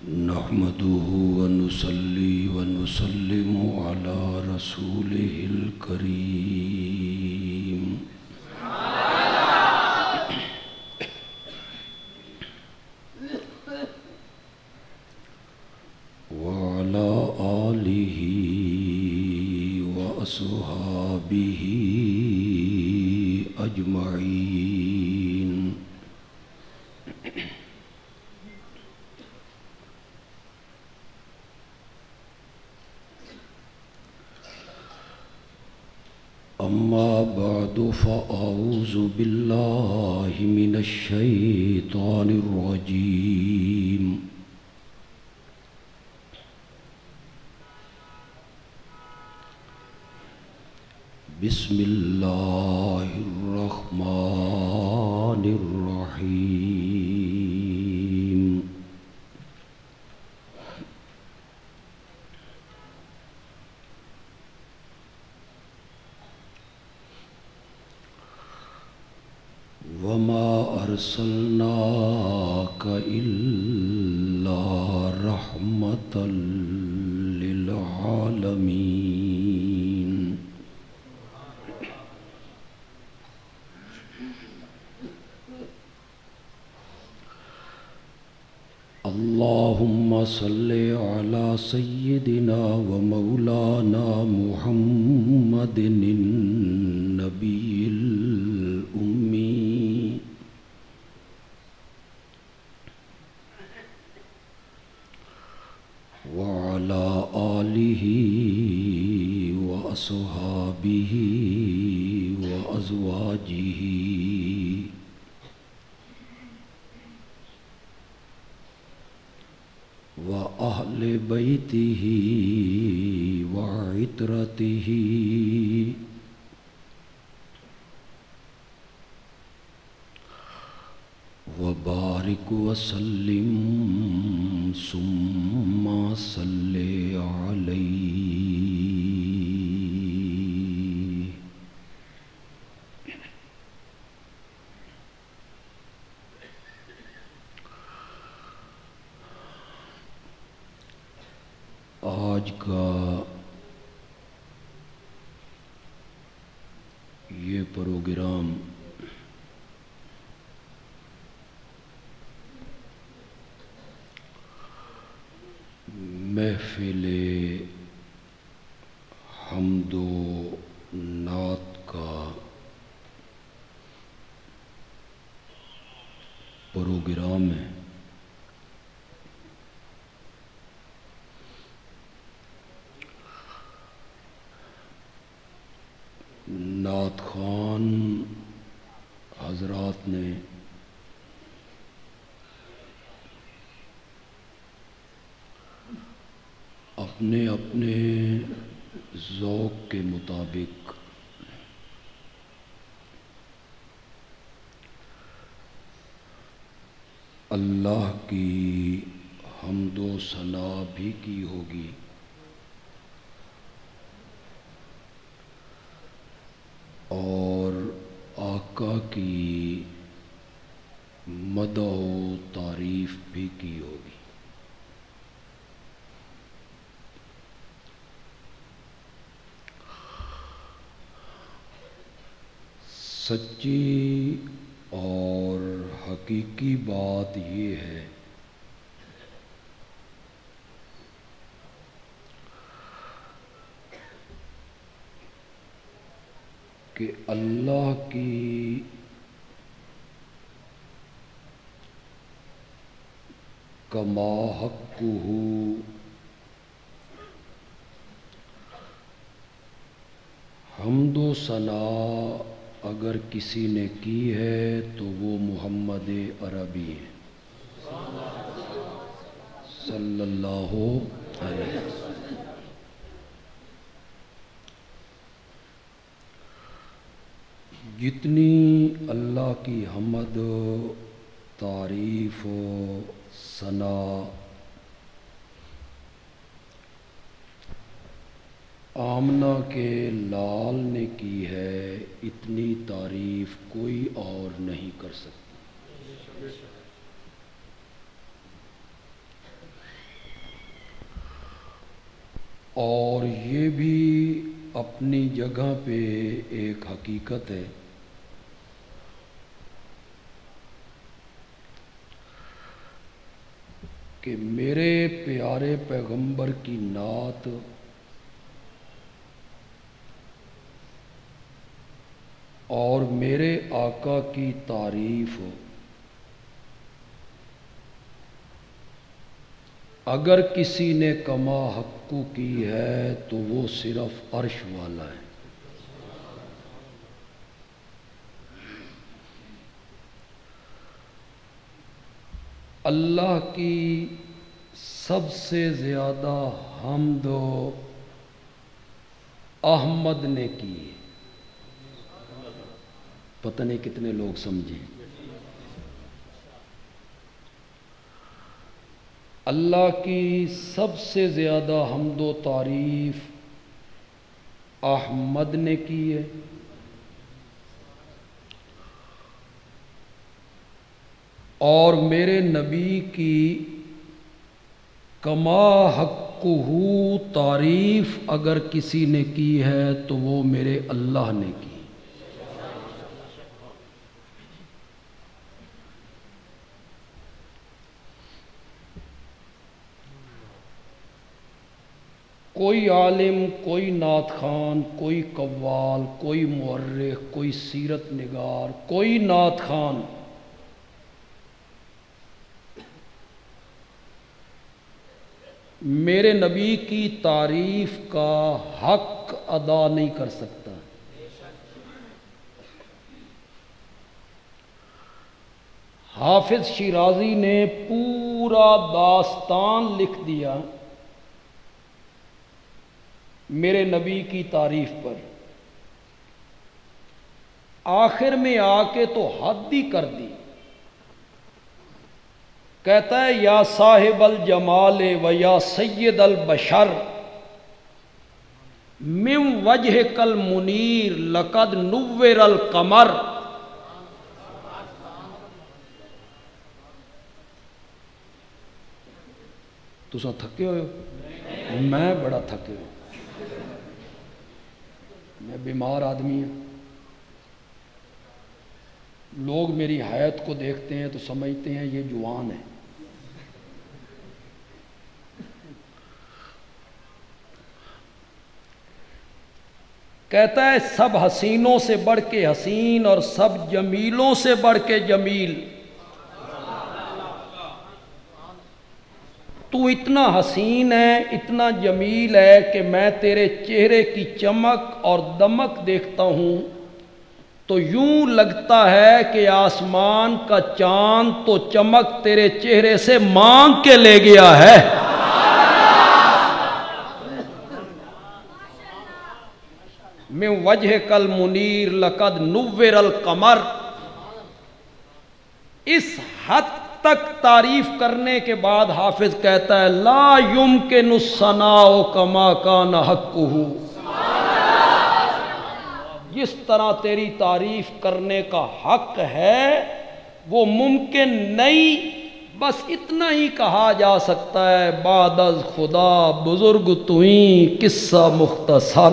نحمده ونصلي ونسلم على رسوله الكريم وعلى آله وأصحابه أجمعين. أما بعد فأعوذ بالله من الشيطان الرجيم. بسم الله الرحمن الرحيم. وما أرسلناك إلا رحمة للعالمين. اللهم صل على سيدنا ومولانا محمد النبي الأمي وعلى آله وأصحابه وأزواجه وأهل بيته وعترته وبارك وسلم ثم صل عليه. آج کا یہ پروگرام محفل حمد و نعت کا پروگرام ہے. نعت خوان حضرات نے اپنے اپنے ذوق کے مطابق اللہ کی حمد و ثنا بھی کی ہوگی اور آقا کی مدح و تعریف بھی کی ہوگی. سچی اور حقیقی بات یہ ہے کہ اللہ کی کما حقہ حمد و ثنا اگر کسی نے کی ہے تو وہ محمد عربی ہے صلی اللہ علیہ وسلم. جتنی اللہ کی حمد تعریف و ثنا آمنہ کے لال نے کی ہے اتنی تعریف کوئی اور نہیں کر سکتا. اور یہ بھی اپنی جگہ پہ ایک حقیقت ہے کہ میرے پیارے پیغمبر کی نعت اور میرے آقا کی تعریف اگر کسی نے کما حقو کی ہے تو وہ صرف عرش والا ہے۔ اللہ کی سب سے زیادہ حمد و احمد نے کی، پتہ نہیں کتنے لوگ سمجھیں۔ اللہ کی سب سے زیادہ حمد و تعریف احمد نے کی ہے، اور میرے نبی کی کما حقہ تعریف اگر کسی نے کی ہے تو وہ میرے اللہ نے کی۔ کوئی عالم، کوئی نعت خوان، کوئی قوال، کوئی مورخ، کوئی سیرت نگار، کوئی نعت خوان میرے نبی کی تعریف کا حق ادا نہیں کر سکتا۔ حافظ شیرازی نے پورا داستان لکھ دیا میرے نبی کی تعریف پر، آخر میں آ کے تو حد ہی کر دی۔ کہتا ہے یا صاحب الجمال و یا سید البشر من وجہک المنیر لقد نور القمر۔ تساں تھکے ہوئے ہو؟ میں بڑا تھکے ہوں، میں بیمار آدمی ہوں۔ لوگ میری حیات کو دیکھتے ہیں تو سمجھتے ہیں یہ جوان ہے۔ کہتا ہے سب حسینوں سے بڑھ کے حسین اور سب جمیلوں سے بڑھ کے جمیل، تو اتنا حسین ہے، اتنا جمیل ہے کہ میں تیرے چہرے کی چمک اور دمک دیکھتا ہوں تو یوں لگتا ہے کہ آسمان کا چاند تو چمک تیرے چہرے سے مانگ کے لے گیا ہے۔ من وجہک المنیر لقد نور القمر۔ اس حد تک تعریف کرنے کے بعد حافظ کہتا ہے لا یمکن الثناء کما کان حقہ۔ جس طرح تیری تعریف کرنے کا حق ہے وہ ممکن نہیں، بس اتنا ہی کہا جا سکتا ہے بعد از خدا بزرگ توئیں قصہ مختصر۔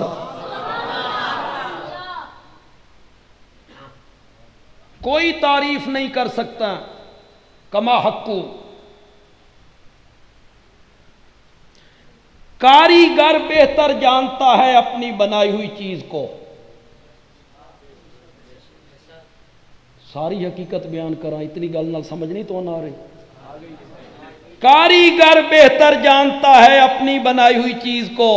کوئی تعریف نہیں کر سکتا کما حقو۔ کاریگر بہتر جانتا ہے اپنی بنائی ہوئی چیز کو۔ ساری حقیقت بیان کرا، اتنی گل نہ سمجھنی تو نہ رہی۔ کاریگر بہتر جانتا ہے اپنی بنائی ہوئی چیز کو،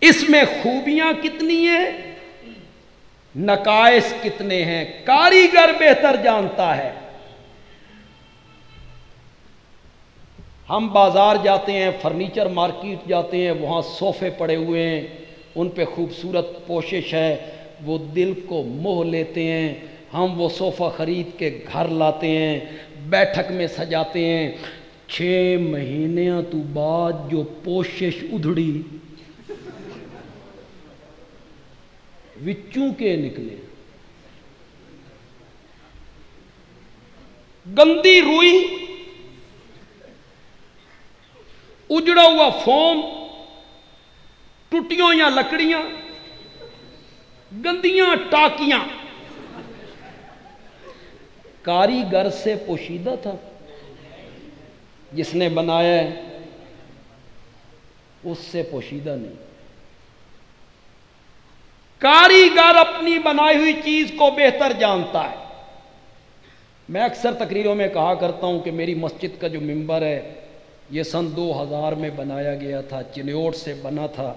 اس میں خوبیاں کتنی ہیں، نقائص کتنے ہیں، کاریگر بہتر جانتا ہے۔ ہم بازار جاتے ہیں، فرنیچر مارکیٹ جاتے ہیں، وہاں صوفے پڑے ہوئے ہیں، ان پہ خوبصورت پوشش ہے، وہ دل کو موہ لیتے ہیں۔ ہم وہ صوفہ خرید کے گھر لاتے ہیں، بیٹھک میں سجاتے ہیں۔ 6 مہینیاں تو بعد جو پوشش ادھڑی وچوں کے نکلے، گندی روئی اجڑا ہوا فوم، ٹوٹیوں یا لکڑیاں، گندیاں ٹاکیاں، کاریگر سے پوشیدہ تھا، جس نے بنایا ہے اس سے پوشیدہ نہیں۔ کاریگر اپنی بنائی ہوئی چیز کو بہتر جانتا ہے۔ میں اکثر تقریروں میں کہا کرتا ہوں کہ میری مسجد کا جو ممبر ہے یہ سن 2000 میں بنایا گیا تھا، چنیوٹ سے بنا تھا۔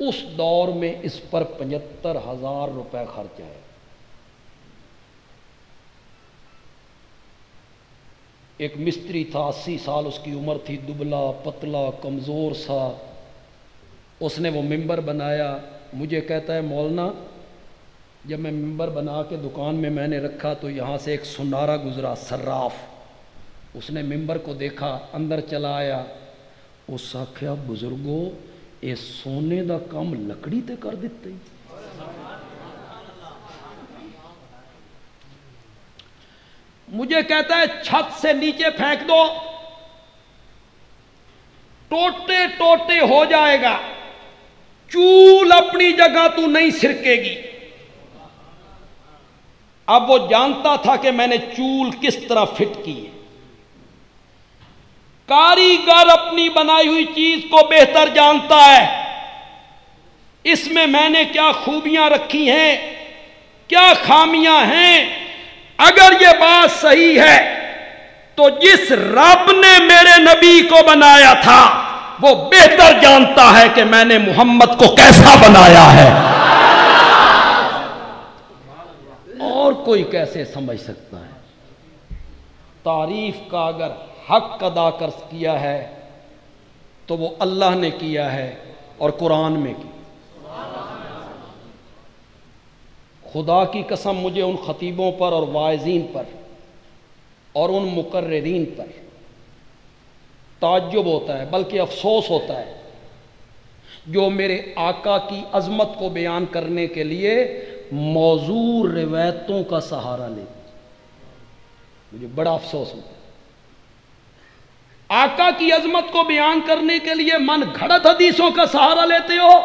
اس دور میں اس پر 75,000 روپے خرچ آئے۔ ایک مستری تھا، 80 سال اس کی عمر تھی، دبلا پتلا کمزور سا۔ اس نے وہ ممبر بنایا۔ مجھے کہتا ہے مولانا جب میں ممبر بنا کے دکان میں نے رکھا تو یہاں سے ایک سنارا گزرا صراف، اس نے ممبر کو دیکھا، اندر چلا آیا، اس آکھیا بزرگو اے سونے دا کام لکڑی تے کر دیتے۔ مجھے کہتا ہے چھت سے نیچے پھینک دو، ٹوٹے ٹوٹے ہو جائے گا، چول اپنی جگہ تو نہیں سرکے گی۔ اب وہ جانتا تھا کہ میں نے چول کس طرح فٹ کی ہے۔ کاریگر اپنی بنائی ہوئی چیز کو بہتر جانتا ہے، اس میں نے کیا خوبیاں رکھی ہیں، کیا خامیاں ہیں۔ اگر یہ بات صحیح ہے تو جس رب نے میرے نبی کو بنایا تھا وہ بہتر جانتا ہے کہ میں نے محمد کو کیسا بنایا ہے، اور کوئی کیسے سمجھ سکتا ہے۔ تعریف کا اگر حق ادا کر کیا ہے تو وہ اللہ نے کیا ہے اور قرآن میں کی۔ خدا کی قسم مجھے ان خطیبوں پر اور واعظین پر اور ان مقررین پر تعجب ہوتا ہے، بلکہ افسوس ہوتا ہے، جو میرے آقا کی عظمت کو بیان کرنے کے لیے موضوع روایتوں کا سہارا لیتے۔ مجھے بڑا افسوس ہوتا ہے، آقا کی عظمت کو بیان کرنے کے لیے من گھڑت حدیثوں کا سہارا لیتے ہو۔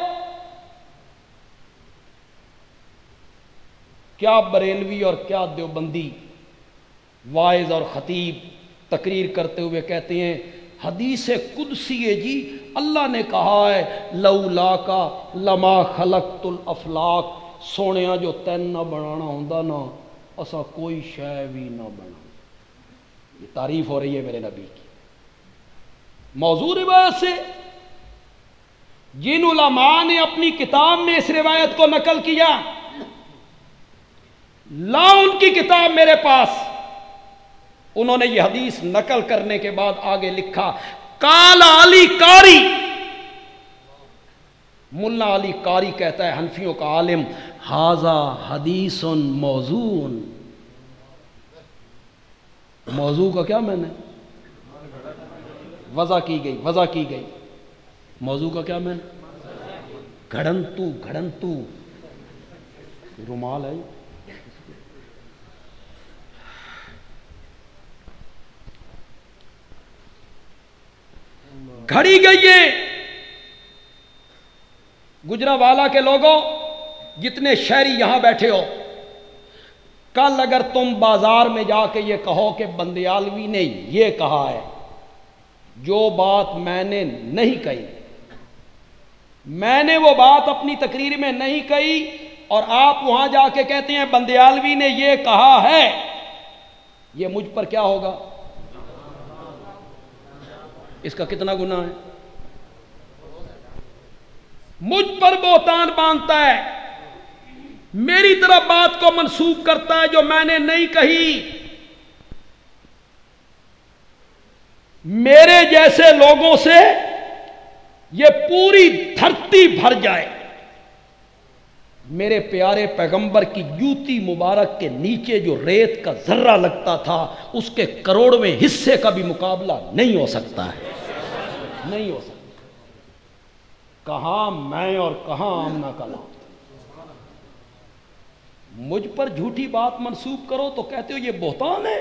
کیا بریلوی اور کیا دیوبندی واعظ اور خطیب تقریر کرتے ہوئے کہتے ہیں حدیث قدسی ہے جی، اللہ نے کہا ہے لولا کا لما خلقت الافلاق، سونیا جو تین نہ بنانا ہوندا نا اسا کوئی شے بھی نہ بنا۔ یہ تعریف ہو رہی ہے میرے نبی کی موضوع روایت سے۔ جن علماء نے اپنی کتاب میں اس روایت کو نقل کیا، لا ان کی کتاب میرے پاس، انہوں نے یہ حدیث نقل کرنے کے بعد آگے لکھا قال علی قاری، ملا علی قاری کہتا ہے حنفیوں کا عالم، ھذا حدیث موضوع۔ موضوع کا کیا میں نے وضع کی گئی، موضوع کا کیا میں نے گھڑنتو رومال ہے۔ گھڑی گئی ہے۔ گجرانوالہ کے لوگوں، جتنے شہری یہاں بیٹھے ہو، کل اگر تم بازار میں جا کے یہ کہو کہ بندیالوی نے یہ کہا ہے، جو بات میں نے نہیں کہی، میں نے وہ بات اپنی تقریر میں نہیں کہی، اور آپ وہاں جا کے کہتے ہیں بندیالوی نے یہ کہا ہے، یہ مجھ پر کیا ہوگا؟ اس کا کتنا گناہ ہے؟ مجھ پر بہتان باندھتا ہے، میری طرف بات کو منسوب کرتا ہے جو میں نے نہیں کہی۔ میرے جیسے لوگوں سے یہ پوری دھرتی بھر جائے، میرے پیارے پیغمبر کی جوتی مبارک کے نیچے جو ریت کا ذرہ لگتا تھا اس کے کروڑویں حصے کا بھی مقابلہ نہیں ہو سکتا ہے، نہیں ہو سکتا۔ کہاں میں اور کہاں آمنہ کلام۔ مجھ پر جھوٹی بات منسوب کرو تو کہتے ہو یہ بہتان ہے،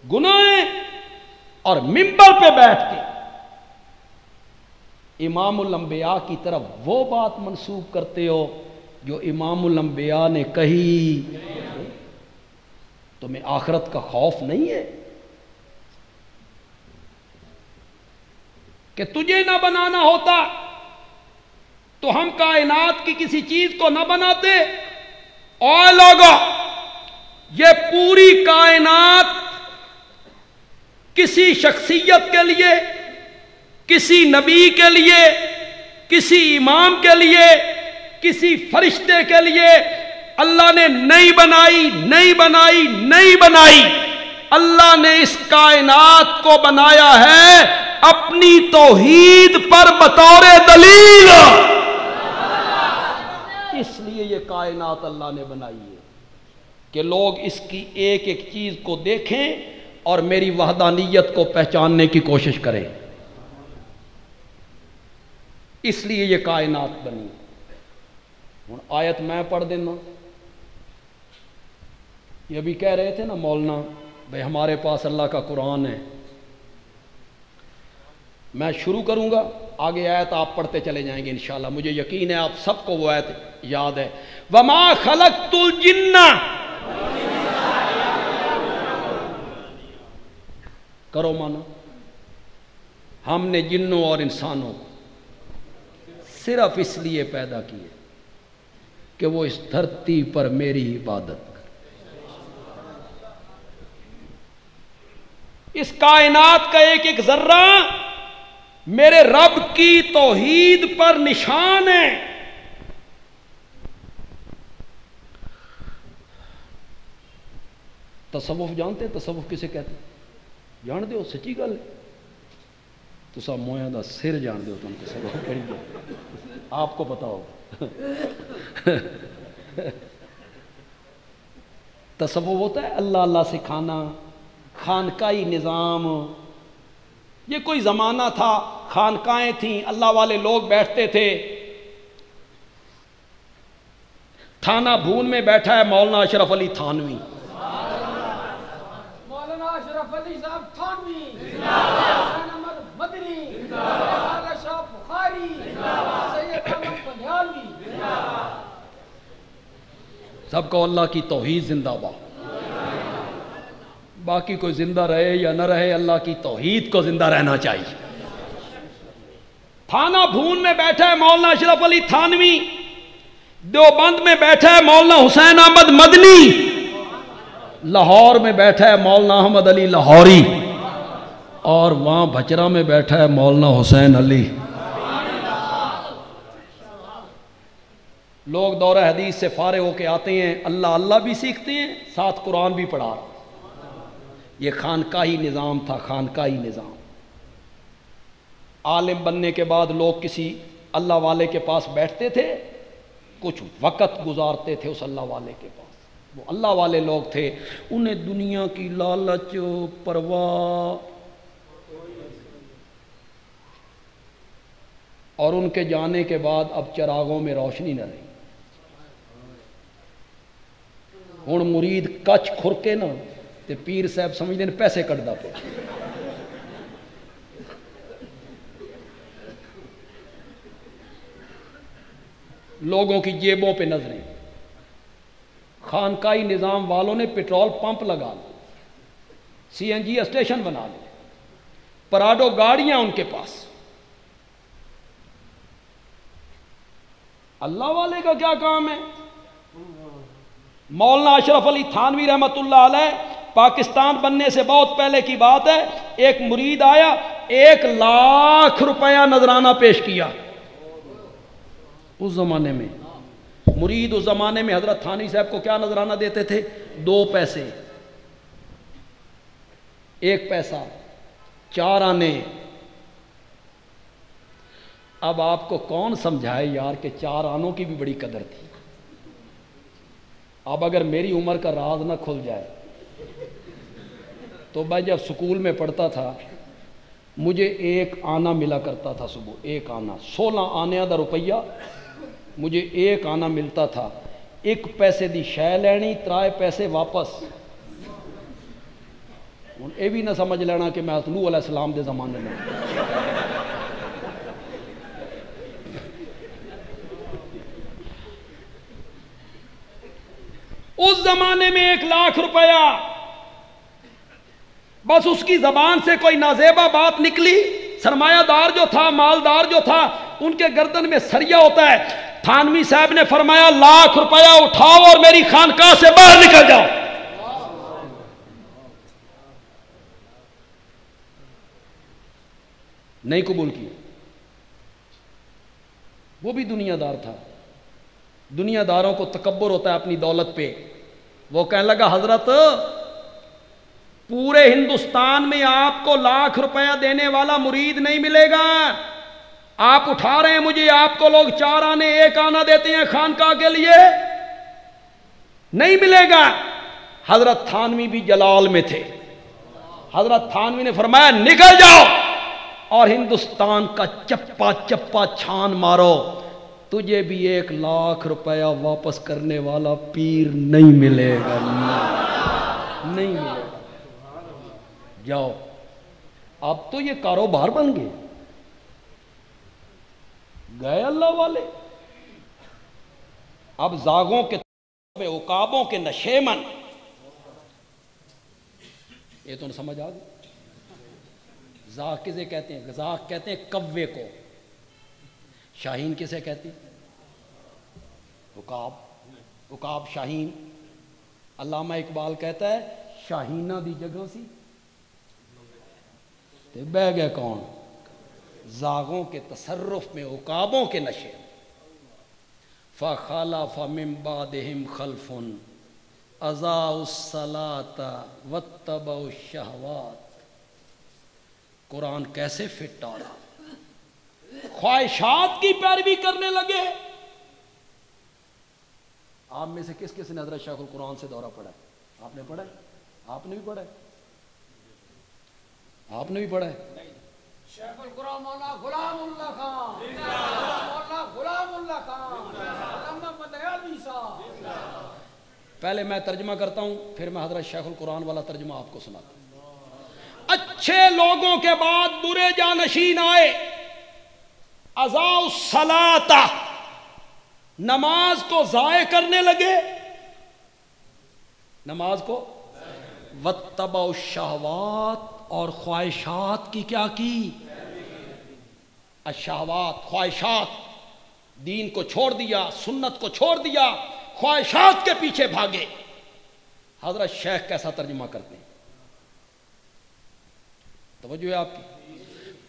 گناہ ہے، اور منبر پہ بیٹھ کے امام الانبیاء کی طرف وہ بات منسوب کرتے ہو جو امام الانبیاء نے کہی. تمہیں آخرت کا خوف نہیں ہے کہ تجھے نہ بنانا ہوتا تو ہم کائنات کی کسی چیز کو نہ بناتے؟ اے لوگو، یہ پوری کائنات کسی شخصیت کے لیے، کسی نبی کے لیے، کسی امام کے لیے، کسی فرشتے کے لیے اللہ نے نہیں بنائی، نہیں بنائی، نہیں بنائی. اللہ نے اس کائنات کو بنایا ہے اپنی توحید پر بطور دلیل. اس لیے یہ کائنات اللہ نے بنائی ہے کہ لوگ اس کی ایک ایک چیز کو دیکھیں اور میری وحدانیت کو پہچاننے کی کوشش کریں. اس لیے یہ کائنات بنی. ہوں آیت میں پڑھ دینا. یہ بھی کہہ رہے تھے نا مولانا بھائی ہمارے پاس اللہ کا قرآن ہے. میں شروع کروں گا، آگے آیت آپ پڑھتے چلے جائیں گے انشاءاللہ. مجھے یقین ہے آپ سب کو وہ آیت یاد ہے. وَمَا خَلَقْتُ الْجِنَّ، کرو مانا، ہم نے جنوں اور انسانوں کو صرف اس لیے پیدا کیے کہ وہ اس دھرتی پر میری عبادت کریں. اس کائنات کا ایک ایک ذرہ میرے رب کی توحید پر نشان ہے. تصوف جانتے ہیں؟ تصوف کسے کہتے ہیں؟ جان دے ہو؟ سچی گل ہے. تو سب مویاں دا سر جان دے ہو. تم تصوف کہڑی گل آپ کو پتا ہو. تصوف ہوتا ہے اللہ اللہ سکھانا، خانقاہی نظام. یہ کوئی زمانہ تھا، خانقاہیں تھیں، اللہ والے لوگ بیٹھتے تھے. تھانہ بھون میں بیٹھا ہے مولانا اشرف علی تھانوی. مولانا اشرف علی صاحب تھانوی، حسین احمد مدنی، خواجہ شاہ بخاری، سید احمد بنیالوی. سب کو اللہ کی توحید زندہ باد. باقی کوئی زندہ رہے یا نہ رہے، اللہ کی توحید کو زندہ رہنا چاہیے. تھانہ بھون میں بیٹھا ہے مولانا اشرف علی تھانوی. دیوبند میں بیٹھا ہے مولانا حسین احمد مدنی. لاہور میں بیٹھا ہے مولانا احمد علی لاہوری. اور وہاں بھچرا میں بیٹھا ہے مولانا حسین علی. لوگ دورہ حدیث سے فارغ ہو کے آتے ہیں، اللہ اللہ بھی سیکھتے ہیں، ساتھ قرآن بھی پڑھا. یہ خانقاہی نظام تھا، خانقاہی نظام. عالم بننے کے بعد لوگ کسی اللہ والے کے پاس بیٹھتے تھے، کچھ وقت گزارتے تھے اس اللہ والے کے پاس. وہ اللہ والے لوگ تھے، انہیں دنیا کی لالچ، پرواہ، اور ان کے جانے کے بعد اب چراغوں میں روشنی نہ رہی. ہن مرید کچھ کھر کے نا تے پیر صاحب سمجھتے ہیں پیسے کٹدا پے. لوگوں کی جیبوں پہ نظریں. خانقاہی نظام والوں نے پیٹرول پمپ لگا لے، سی این جی اسٹیشن بنا لے، پراڈو گاڑیاں ان کے پاس. اللہ والے کا کیا کام ہے؟ مولانا اشرف علی تھانوی رحمۃ اللہ علیہ، پاکستان بننے سے بہت پہلے کی بات ہے، ایک مرید آیا، 1,00,000 روپیہ نذرانہ پیش کیا. اس زمانے میں مرید، اس زمانے میں حضرت تھانوی صاحب کو کیا نذرانہ دیتے تھے؟ 2 پیسے، 1 پیسہ، 4 آنے. اب آپ کو کون سمجھائے یار کہ 4 آنوں کی بھی بڑی قدر تھی. اب اگر میری عمر کا راز نہ کھل جائے تو میں جب سکول میں پڑھتا تھا مجھے 1 آنا ملا کرتا تھا صبح. 1 آنا، 16 آنے دا روپیہ، مجھے 1 آنا ملتا تھا. 1 پیسے دی شے لینی، 3 پیسے واپس. ہوں یہ بھی نہ سمجھ لینا کہ میں نوح علیہ السلام دے زمانے میں. اس زمانے میں 1 لاکھ روپیہ، بس اس کی زبان سے کوئی نازیبہ بات نکلی، سرمایہ دار جو تھا، مالدار جو تھا، ان کے گردن میں سریا ہوتا ہے۔ تھانوی صاحب نے فرمایا 1 لاکھ روپیہ اٹھاؤ اور میری خانقاہ سے باہر نکل جاؤ۔ نہیں قبول کیا۔ وہ بھی دنیا دار تھا، دنیا داروں کو تکبر ہوتا ہے اپنی دولت پہ۔ وہ کہنے لگا حضرت پورے ہندوستان میں آپ کو 1 لاکھ روپیہ دینے والا مرید نہیں ملے گا، آپ اٹھا رہے ہیں مجھے، آپ کو لوگ 4 آنے 1 آنا دیتے ہیں خانقاہ کے لیے، نہیں ملے گا۔ حضرت تھانوی بھی جلال میں تھے، حضرت تھانوی نے فرمایا نکل جاؤ اور ہندوستان کا چپا چپا چھان مارو، تجھے بھی 1 لاکھ روپیہ واپس کرنے والا پیر نہیں ملے گا، نہیں ملے گا، جاؤ۔ اب تو یہ کاروبار بن گئے، گئے اللہ والے۔ اب زاغوں کے عقابوں کے نشیمن، یہ تو سمجھ آ گئی۔ زاغ کسے کہتے ہیں؟ زاغ کہتے ہیں کوے کو، شاہین کسے کہتے ہیں؟ عقاب، عقاب شاہین۔ علامہ اقبال کہتا ہے شاہینہ دی جگہ سی تے بہ گئے کون؟ زاغوں کے تصرف میں عقابوں کے نشے۔ فَخَلَفَ مِن بَعْدِهِمْ خَلْفٌ أَضَاعُوا الصَّلَاةَ وَاتَّبَعُوا الشَّهَوَاتِ۔ قرآن کیسے فٹ آ رہا، خواہشات کی پیروی کرنے لگے۔ آپ میں سے کس کس نے حضرت شیخ القرآن سے دورہ پڑھا ہے؟ آپ نے پڑھا ہے؟ آپ نے بھی پڑھا ہے؟ آپ نے بھی پڑھا ہے؟ شیخ القرآن مولانا غلام اللہ خان، مولانا غلام اللہ خان، علامہ مدیالی صاحب۔ پہلے میں ترجمہ کرتا ہوں، پھر میں حضرت شیخ القرآن والا ترجمہ آپ کو سناتا ہوں۔ اچھے لوگوں کے بعد برے جانشین آئے، اضاعوا الصلاۃ، نماز کو ضائع کرنے لگے، نماز کو، واتبعوا الشہوات، اور خواہشات کی کیا کی؟ الشہوات، خواہشات، دین کو چھوڑ دیا، سنت کو چھوڑ دیا، خواہشات کے پیچھے بھاگے۔ حضرت شیخ کیسا ترجمہ کرتے ہیں؟ توجہ ہے آپ کی۔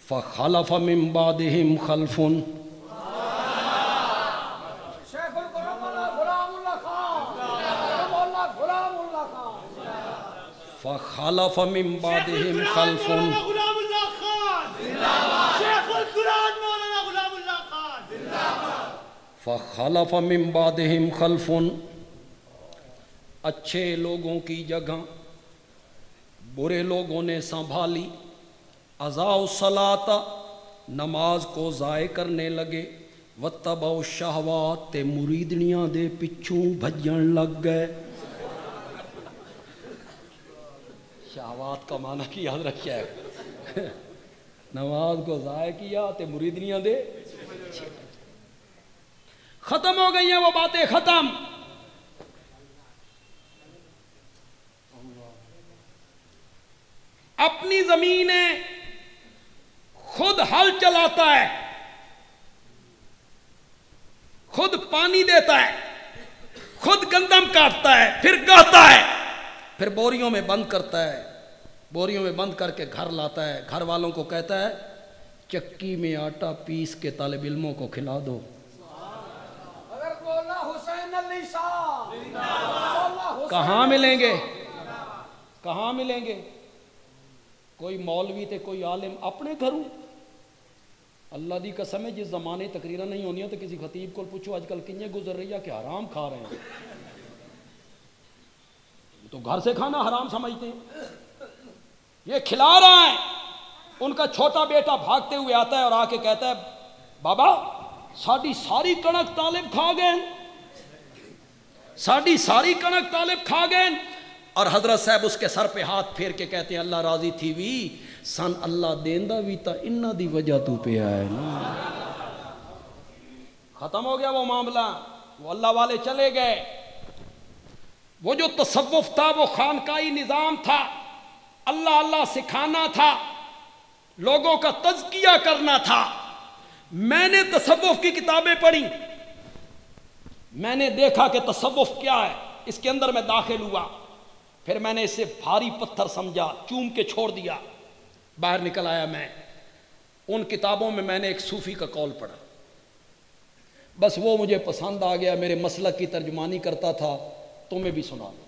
فَخَلَفَ مِن بَعْدِهِمْ خَلْفٌ، شیخ القرآن مولانا غلام اللہ خان، مولانا غلام اللہ خان۔ فَخَلَفَ مِن بَعْدِهِمْ خَلْفٌ، غلام اللہ خان زندہ باد، شیخ القرآن مولانا غلام اللہ خان زندہ باد۔ فَخَلَفَ مِن بَعْدِهِمْ خَلْفٌ، اچھے لوگوں کی جگہ برے لوگوں نے سنبھالی، اضاعوا الصلاۃ، نماز کو ضائع کرنے لگے، واتبعوا الشہوات، تے مریدنیاں دے پچھوں بھجن لگ گئے۔ شہوات کا معنی کیا حضرت شیخ، نماز کو ضائع کیا تے مریدنیاں دے، ختم ہو گئی ہیں وہ باتیں، ختم۔ اپنی زمینیں خود ہل چلاتا ہے، خود پانی دیتا ہے، خود گندم کاٹتا ہے، پھر گاتا ہے، پھر بوریوں میں بند کرتا ہے، بوریوں میں بند کر کے گھر لاتا ہے، گھر والوں کو کہتا ہے چکی میں آٹا پیس کے طالب علموں کو کھلا دو۔ اگر مولانا حسین علی صاحب، مولانا حسین کہاں ملیں گے؟ کہاں ملیں گے؟ کوئی مولوی تے کوئی عالم اپنے گھروں، اللہ دی قسم ہے جس زمانے تقریریں نہیں ہونی تو کسی خطیب کو پوچھو آج کل کنجے گزر رہی ہے کہ حرام کھا رہے ہیں، تو گھر سے کھانا حرام سمجھتے ہیں، یہ کھلا رہا ہے۔ ان کا چھوٹا بیٹا بھاگتے ہوئے آتا ہے اور آ کے کہتا ہے بابا ساڑی ساری کنک طالب کھا گئے، ساڑی ساری کنک طالب کھا گئے۔ اور حضرت صاحب اس کے سر پہ ہاتھ پھیر کے کہتے ہیں اللہ راضی تھی وی سن اللہ دیندہ وی تا انہ دی وجہ تو پہ آئے نا۔ ختم ہو گیا وہ معاملہ، وہ اللہ والے چلے گئے۔ وہ جو تصوف تھا وہ خانقاہی نظام تھا، اللہ اللہ سکھانا تھا، لوگوں کا تزکیہ کرنا تھا۔ میں نے تصوف کی کتابیں پڑھی، میں نے دیکھا کہ تصوف کیا ہے، اس کے اندر میں داخل ہوا، پھر میں نے اسے بھاری پتھر سمجھا، چوم کے چھوڑ دیا، باہر نکل آیا۔ میں ان کتابوں میں نے ایک صوفی کا قول پڑھا، بس وہ مجھے پسند آ گیا، میرے مسلک کی ترجمانی کرتا تھا، تمہیں بھی سنا دو،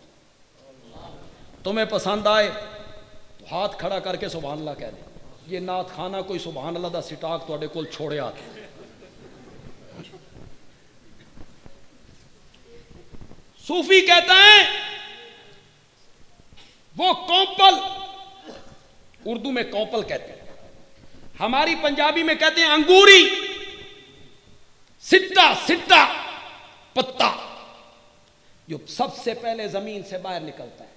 تمہیں پسند آئے تو ہاتھ کھڑا کر کے سبحان اللہ کہہ دیں۔ یہ نعت خانہ کوئی سبحان اللہ دا سٹاک تواڈے کول چھوڑے آتے۔ صوفی کہتا ہے وہ کوپل، اردو میں کوپل کہتے ہیں، ہماری پنجابی میں کہتے ہیں انگوری، سٹا سٹا پتا، جو سب سے پہلے زمین سے باہر نکلتا ہے،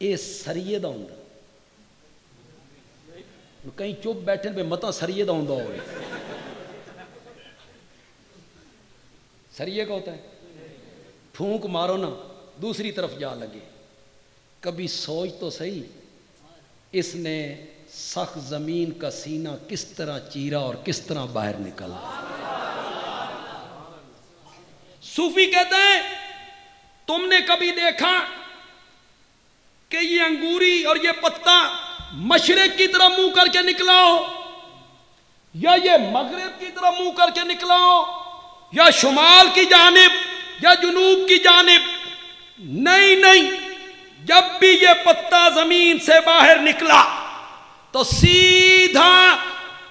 اے سریے دا ہوندا، کہیں چپ بیٹھے پہ متا سریے دا ہوندا ہوئے۔ سریے کا ہوتا ہے پھونک مارو نا دوسری طرف جا لگے۔ کبھی سوچ تو صحیح، اس نے سخت زمین کا سینہ کس طرح چیرا اور کس طرح باہر نکلا۔ صوفی کہتے ہیں تم نے کبھی دیکھا کہ یہ انگوری اور یہ پتا مشرق کی طرف منہ کر کے نکلا ہو، یا یہ مغرب کی طرف منہ کر کے نکلا ہو، یا شمال کی جانب یا جنوب کی جانب؟ نہیں، جب بھی یہ پتا زمین سے باہر نکلا تو سیدھا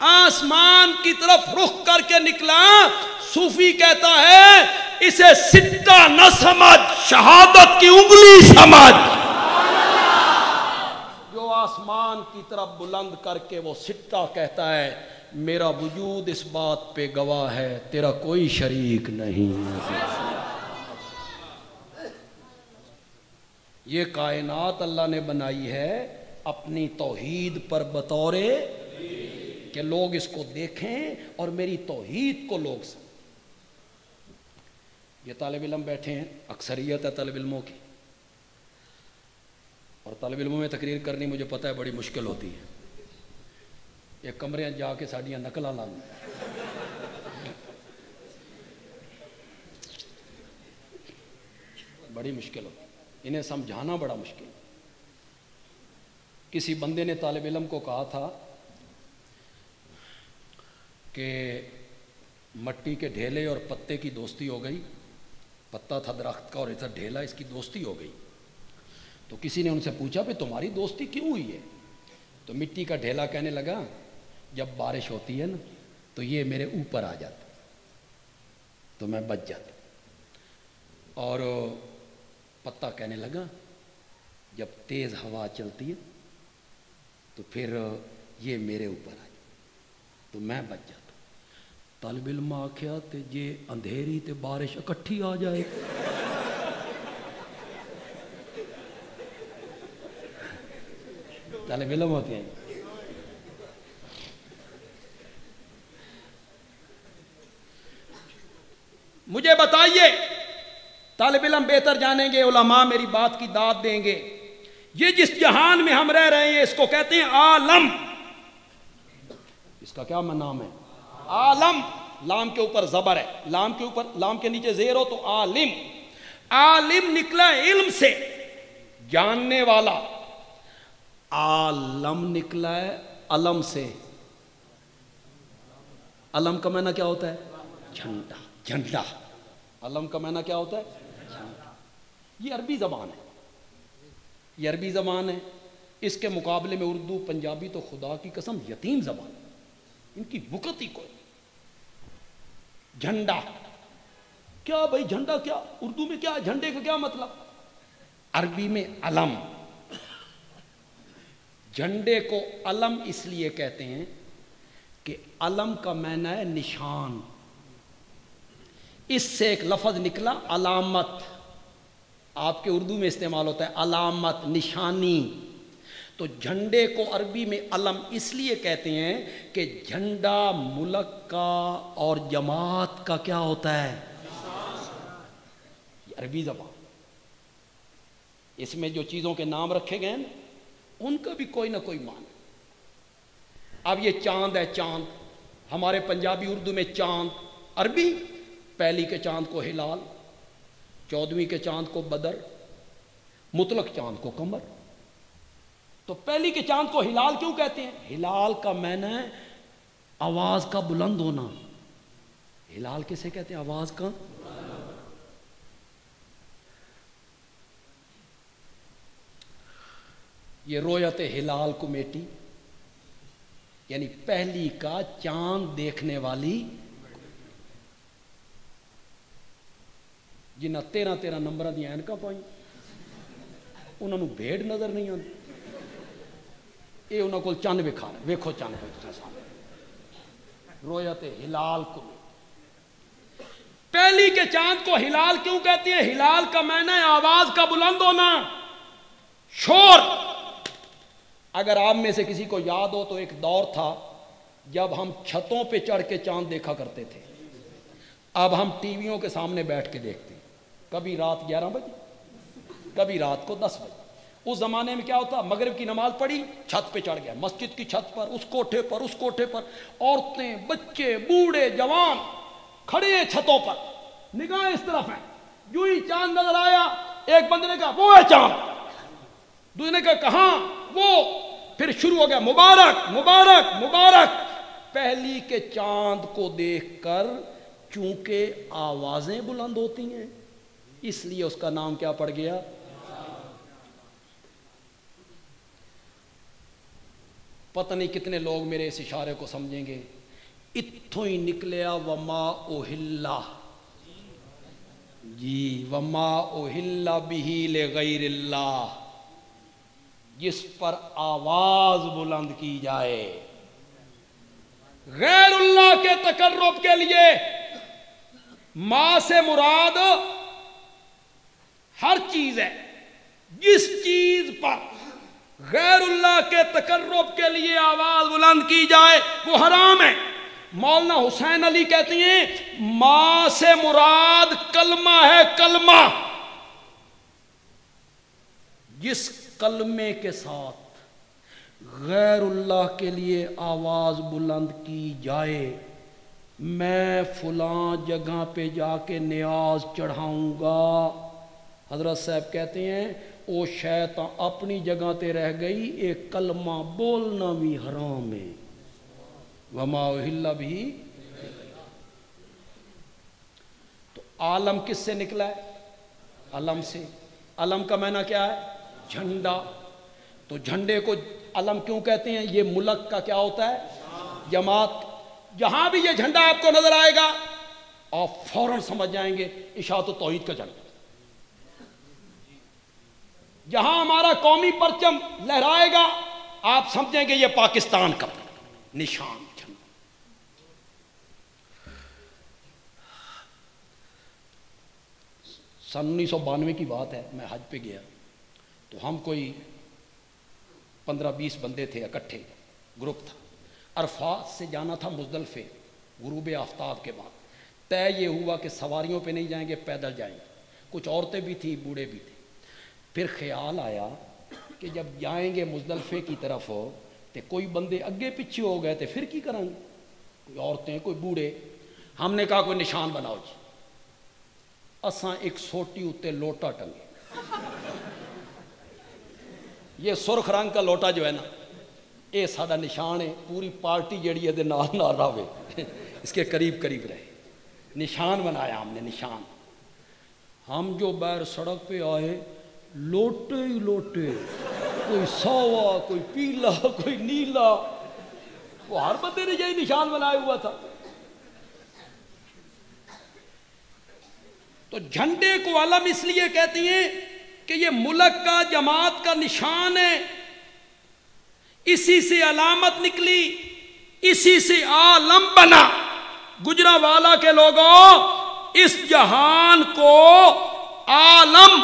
آسمان کی طرف رخ کر کے نکلا۔ صوفی کہتا ہے اسے سٹا نہ سمجھ، شہادت کی انگلی سمجھ۔ جو آسمان کی طرف بلند کر کے وہ سٹا کہتا ہے میرا وجود اس بات پہ گواہ ہے تیرا کوئی شریک نہیں۔ یہ کائنات اللہ نے بنائی ہے اپنی توحید پر بطور کہ لوگ اس کو دیکھیں اور میری توحید کو لوگ سمجھیں۔ یہ طالب علم بیٹھے ہیں، اکثریت ہے طالب علموں کی، اور طالب علموں میں تقریر کرنی مجھے پتہ ہے بڑی مشکل ہوتی ہے، یہ کمرے جا کے ساڑیاں نقلاں لانا، بڑی مشکل ہوتی ہے، انہیں سمجھانا بڑا مشکل ہے۔ کسی بندے نے طالب علم کو کہا تھا کہ مٹی کے ڈھیلے اور پتے کی دوستی ہو گئی، پتا تھا درخت کا اور ایسا ڈھیلا، اس کی دوستی ہو گئی۔ تو کسی نے ان سے پوچھا کہ تمہاری دوستی کیوں ہوئی ہے؟ تو مٹی کا ڈھیلا کہنے لگا جب بارش ہوتی ہے نا تو یہ میرے اوپر آ جاتا تو میں بچ جاتا، اور پتا کہنے لگا جب تیز ہوا چلتی ہے تو پھر یہ میرے اوپر آ جاتا تو میں بچ جاتا۔ طالب علم آکھیا تے جے اندھیری تے بارش اکٹھی آ جائے طالب علم ہوتے ہیں۔ مجھے بتائیے، طالب علم بہتر جانیں گے، علماء میری بات کی داد دیں گے، یہ جس جہان میں ہم رہ رہے ہیں اس کو کہتے ہیں عالم۔ اس کا کیا نام ہے؟ عالم۔ لام کے اوپر زبر ہے، لام کے نیچے زیر ہو تو عالم۔ عالم نکلا علم سے، جاننے والا۔ عالم نکلا ہے علم سے۔ علم کا معنی کیا ہوتا ہے؟ جھنڈا، جھنڈا۔ علم کا معنی کیا ہوتا ہے؟ جھنڈا۔ یہ عربی زبان ہے، یہ عربی زبان ہے۔ اس کے مقابلے میں اردو، پنجابی تو خدا کی قسم یتیم زبان ہے، ان کی وقت ہی کوئی۔ جھنڈا کیا بھائی؟ جھنڈا کیا اردو میں کیا؟ جھنڈے کا کیا مطلب؟ عربی میں علم۔ جھنڈے کو علم اس لیے کہتے ہیں کہ علم کا معنی ہے نشان، اس سے ایک لفظ نکلا علامت، آپ کے اردو میں استعمال ہوتا ہے علامت، نشانی۔ تو جھنڈے کو عربی میں علم اس لیے کہتے ہیں کہ جھنڈا ملک کا اور جماعت کا کیا ہوتا ہے؟ عربی زبان. اس میں جو چیزوں کے نام رکھے گئے ہیں ان کا بھی کوئی نہ کوئی معنی. اب یہ چاند ہے، چاند ہمارے پنجابی اردو میں چاند، عربی پہلی کے چاند کو ہلال، 14ویں کے چاند کو بدر، مطلق چاند کو قمر. تو پہلی کے چاند کو ہلال کیوں کہتے ہیں؟ ہلال کا معنی ہے آواز کا بلند ہونا. ہلال کسے کہتے ہیں؟ آواز کا. یہ رویت ہلال کمیٹی یعنی پہلی کا چاند دیکھنے والی جنہیں 13 نمبر دیا اینکا پائیں انہوں نے بھیڑ نظر نہیں آتی. یہ انہوں کو چند وکھا رہا ویکھو چند پہ سامنے. رویت ہلال کو پہلی کے چاند کو ہلال کیوں کہتے ہیں؟ ہلال کا معنی ہے آواز کا بلند ہونا، شور. اگر آپ میں سے کسی کو یاد ہو تو ایک دور تھا جب ہم چھتوں پہ چڑھ کے چاند دیکھا کرتے تھے. اب ہم ٹی ویوں کے سامنے بیٹھ کے دیکھتے ہیں، کبھی رات 11 بجے کبھی رات کو 10 بجے. اس زمانے میں کیا ہوتا؟ مغرب کی نماز پڑھی، چھت پہ چڑھ گیا، مسجد کی چھت پر، اس کوٹھے پر عورتیں، بچے، بوڑھے، جوان کھڑے ہیں چھتوں پر، نگاہ اس طرف ہے. جو ہی چاند نظر آیا ایک بندے نے کہا وہ ہے چاند، دوسرے نے کہا کہاں؟ وہ. پھر شروع ہو گیا مبارک مبارک مبارک. پہلی کے چاند کو دیکھ کر چونکہ آوازیں بلند ہوتی ہیں اس لیے اس کا نام کیا پڑ گیا؟ پتہ نہیں کتنے لوگ میرے اس اشارے کو سمجھیں گے. اتھوں ہی نکلیا وما اوہلا، جی وما اوہلا بہی لغیر اللہ، جس پر آواز بلند کی جائے غیر اللہ کے تقرب کے لیے. ماں سے مراد ہر چیز ہے جس چیز پر غیر اللہ کے تقرب کے لیے آواز بلند کی جائے وہ حرام ہے. مولانا حسین علی کہتے ہیں ماں سے مراد کلمہ ہے، کلمہ. جس کلمے کے ساتھ غیر اللہ کے لیے آواز بلند کی جائے، میں فلاں جگہ پہ جا کے نیاز چڑھاؤں گا، حضرت صاحب کہتے ہیں او شیطان اپنی جگہ تے رہ گئی، ایک کلمہ بولنا بھی حرام ہے. وما اہل بھی. تو عالم کس سے نکلا ہے؟ علم سے. علم کا معنی کیا ہے؟ جھنڈا. تو جھنڈے کو علم کیوں کہتے ہیں؟ یہ ملک کا کیا ہوتا ہے؟ جماعت. جہاں بھی یہ جھنڈا آپ کو نظر آئے گا آپ فوراً سمجھ جائیں گے اشاعت و توحید کا جھنڈا. جہاں ہمارا قومی پرچم لہرائے گا آپ سمجھیں گے یہ پاکستان کا نشان جھنڈا. سن 1992 کی بات ہے، میں حج پہ گیا تو ہم کوئی 15-20 بندے تھے، اکٹھے گروپ تھا. عرفات سے جانا تھا مزدلفے غروب آفتاب کے بعد. طے یہ ہوا کہ سواریوں پہ نہیں جائیں گے، پیدل جائیں گے. کچھ عورتیں بھی تھیں، بوڑھے بھی تھے. پھر خیال آیا کہ جب جائیں گے مزدلفے کی طرف تو کوئی بندے اگے پیچھے ہو گئے تھے پھر کی کریں گے؟ کوئی عورتیں، کوئی بوڑھے. ہم نے کہا کوئی نشان بناؤ جی. اساں ایک سوٹی اتے لوٹا ٹنگے. یہ سرخ رنگ کا لوٹا جو ہے نا یہ سارا نشان ہے. پوری پارٹی جیڑی ہے نال نال رہے اس کے قریب قریب رہے. نشان بنایا ہم نے، نشان. ہم جو باہر سڑک پہ آئے لوٹے ہی لوٹے، کوئی ساوا، کوئی پیلا، کوئی نیلا. وہ ہر بندے نے یہی نشان بنایا ہوا تھا. تو جھنڈے کو علم اس لیے کہتی ہیں کہ یہ ملک کا، جماعت کا نشان ہے. اسی سے علامت نکلی، اسی سے عالم بنا. گجرانوالہ کے لوگوں اس جہان کو عالم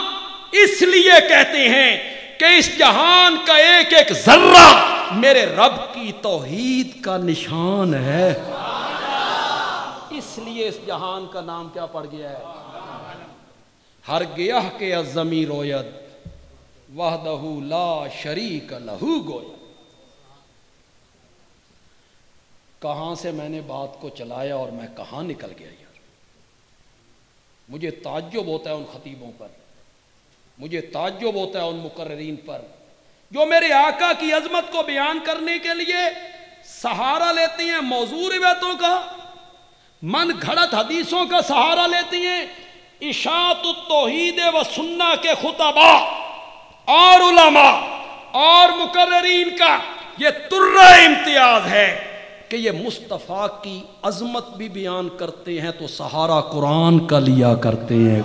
اس لیے کہتے ہیں کہ اس جہان کا ایک ایک ذرہ میرے رب کی توحید کا نشان ہے. اس لیے اس جہان کا نام کیا پڑ گیا ہے؟ ہر گیاہ کے ازمی روید وحدہ لا شریک لہو گویا. کہاں سے میں نے بات کو چلایا اور میں کہاں نکل گیا یار. مجھے تعجب ہوتا ہے ان خطیبوں پر, مجھے تعجب ہوتا ہے ان مقررین پر جو میرے آقا کی عظمت کو بیان کرنے کے لیے سہارا لیتی ہیں موضوع روایتوں کا, من گھڑت حدیثوں کا سہارا لیتی ہیں, اشاعت التوحید و سنہ کے خطباء اور علماء اور مقررین کا یہ ترہ امتیاز ہے کہ یہ مصطفیٰ کی عظمت بھی بیان کرتے ہیں تو سہارا قرآن کا لیا کرتے ہیں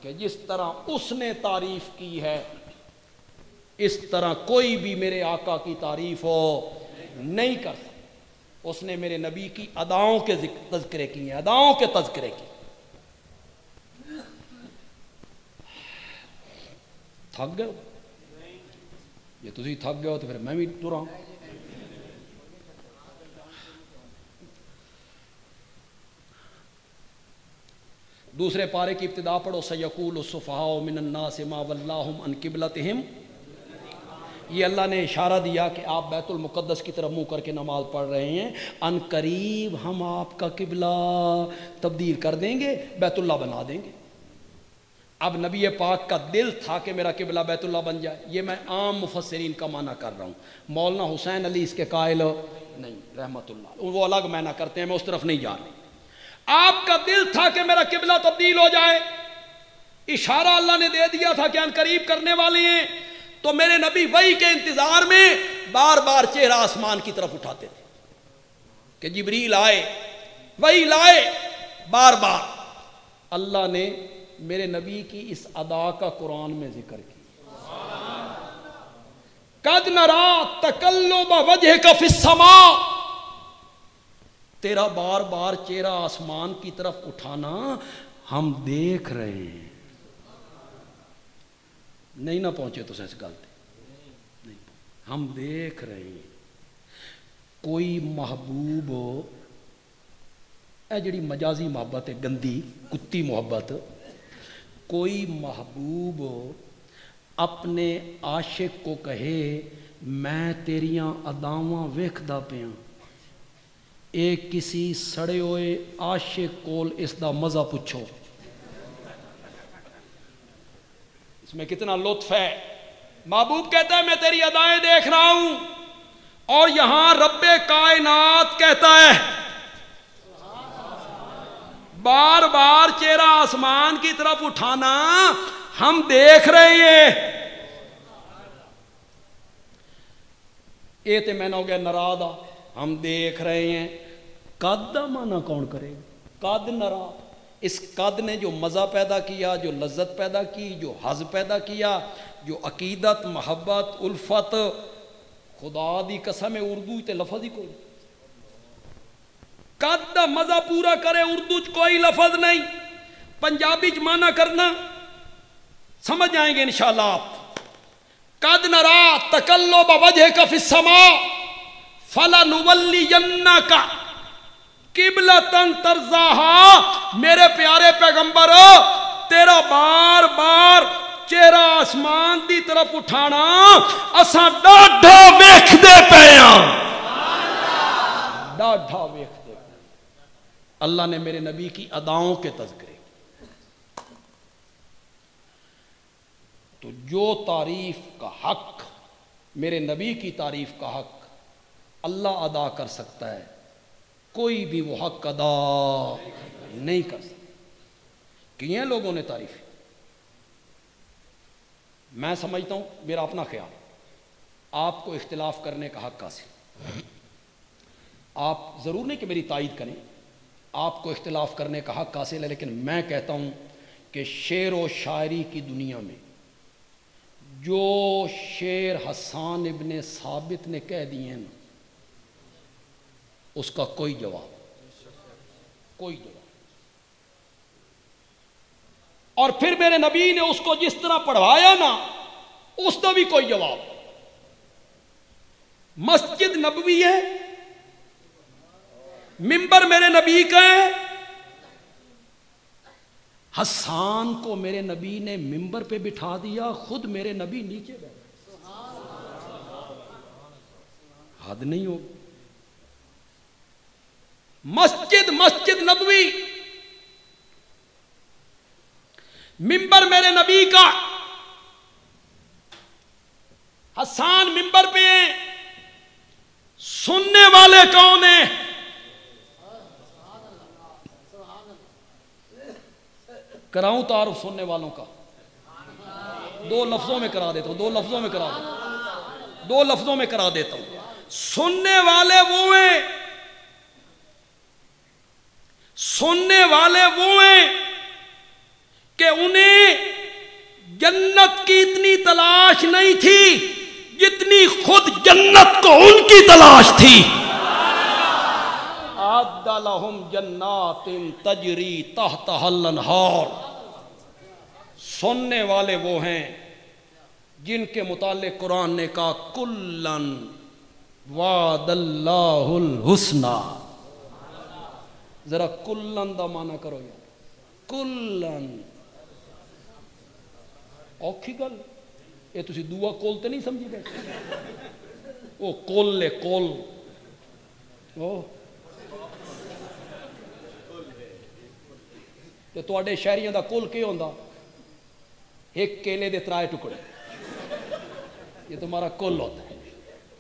کہ جس طرح اس نے تعریف کی ہے اس طرح کوئی بھی میرے آقا کی تعریف ہو نہیں کر سکتا. اس نے میرے نبی کی اداؤں کے تذکرے کیے ہیں, اداؤں کے تذکرے کیے. تھک گئے ہو یہ تسی تھک گئے ہو تو پھر میں بھی ٹرا ہوں. دوسرے پارے کی ابتدا پڑھو سیقول السفہاء من الناس ما ولاہم عن قبلتہم. یہ اللہ نے اشارہ دیا کہ آپ بیت المقدس کی طرف منہ کر کے نماز پڑھ رہے ہیں, ان قریب ہم آپ کا قبلہ تبدیل کر دیں گے, بیت اللہ بنا دیں گے. اب نبی پاک کا دل تھا کہ میرا قبلہ بیت اللہ بن جائے. یہ میں عام مفسرین کا معنی کر رہا ہوں, مولانا حسین علی اس کے قائل نہیں رحمت اللہ, وہ الگ معنی کرتے ہیں, میں اس طرف نہیں جا رہا. آپ کا دل تھا کہ میرا قبلہ تبدیل ہو جائے, اشارہ اللہ نے دے دیا تھا کہ ان قریب کرنے والے ہیں. تو میرے نبی وحی کے انتظار میں بار بار چہرہ آسمان کی طرف اٹھاتے تھے کہ جبریل آئے وحی لائے. بار بار اللہ نے میرے نبی کی اس ادا کا قرآن میں ذکر کیا. قد نرا تقلب وجہک فی السماء, تیرا بار بار چہرہ آسمان کی طرف اٹھانا ہم دیکھ رہے ہیں. نہیں نہ پہنچے تو اس گل تے, ہم دیکھ رہے ہیں. کوئی محبوب ہو, اے جڑی مجازی محبت ہے گندی کتی محبت, کوئی محبوب ہو اپنے عاشق کو کہے میں تیریاں اداواں ویکھدا پیاں, ایک کسی سڑے ہوئے عاشق کول اس دا مزہ پوچھو, اس میں کتنا لطف ہے. محبوب کہتا ہے میں تیری ادائیں دیکھ رہا ہوں, اور یہاں رب کائنات کہتا ہے بار بار چہرہ آسمان کی طرف اٹھانا ہم دیکھ رہے ہیں. اے تے میں نہ ہو گیا نرادا, ہم دیکھ رہے ہیں. قد دا معنی کون کرے گا؟ قد نرا, اس قد نے جو مزہ پیدا کیا, جو لذت پیدا کی, جو حظ پیدا کیا, جو عقیدت محبت الفت, خدا دی قسم اردو تے لفظ ہی کوئی. قد دا مزہ پورا کرے اردو چ کوئی لفظ نہیں, پنجابی چ معنی کرنا سمجھ آئیں گے انشاءاللہ آپ. قد نرا تقلب وجہک فی السماء فلنولینک قبلۃ ترضاھا, میرے پیارے پیغمبر تیرا بار بار چہرہ آسمان دی طرف اٹھانا اساں ڈاڈھا ویکھدے پئے ہاں, ڈاڈھا ویکھدے. اللہ نے میرے نبی کی اداؤں کے تذکرے. تو جو تعریف کا حق, میرے نبی کی تعریف کا حق اللہ ادا کر سکتا ہے, کوئی بھی وہ حق ادا نہیں کر سکتا. کیے ہیں لوگوں نے تعریف, میں سمجھتا ہوں, میرا اپنا خیال, آپ کو اختلاف کرنے کا حق حاصل. آپ ضرور نہیں کہ میری تائید کریں, آپ کو اختلاف کرنے کا حق حاصل ہے, لیکن میں کہتا ہوں کہ شعر و شاعری کی دنیا میں جو شعر حسان ابن ثابت نے کہہ دیے نا, اس کا کوئی جواب, کوئی جواب. اور پھر میرے نبی نے اس کو جس طرح پڑھوایا نا, اس کا بھی کوئی جواب. مسجد نبوی ہے, منبر میرے نبی کا ہے, حسان کو میرے نبی نے ممبر پہ بٹھا دیا، خود میرے نبی نیچے بیٹھے. حد نہیں ہو. مسجد نبوی، ممبر میرے نبی کا، حسان ممبر پہ ہیں، سننے والے کون ہیں؟ کراؤں تعارف سننے والوں کا؟ دو لفظوں میں کرا دیتا ہوں، دو لفظوں میں کرا دیتا ہوں. سننے والے وہ ہیں کہ انہیں جنت کی اتنی تلاش نہیں تھی جتنی خود جنت کو ان کی تلاش تھی. اعد لہم جنات تجری تحتہا الانہار. سننے والے وہ ہیں جن کے متعلق قرآن نے کہا کلن وعد اللہ الحسنی. ذرا کلن دا معنی کرو یار. کلن اوکھی گل یہ تسی دعا کول تے نہیں سمجھی بیٹھے. او کول لے کول او تے تواڈے شہریاں دا کل کی ہوندا؟ ایک کیلے دے 3 ٹکڑے. یہ تمہارا کل ہوتا ہے.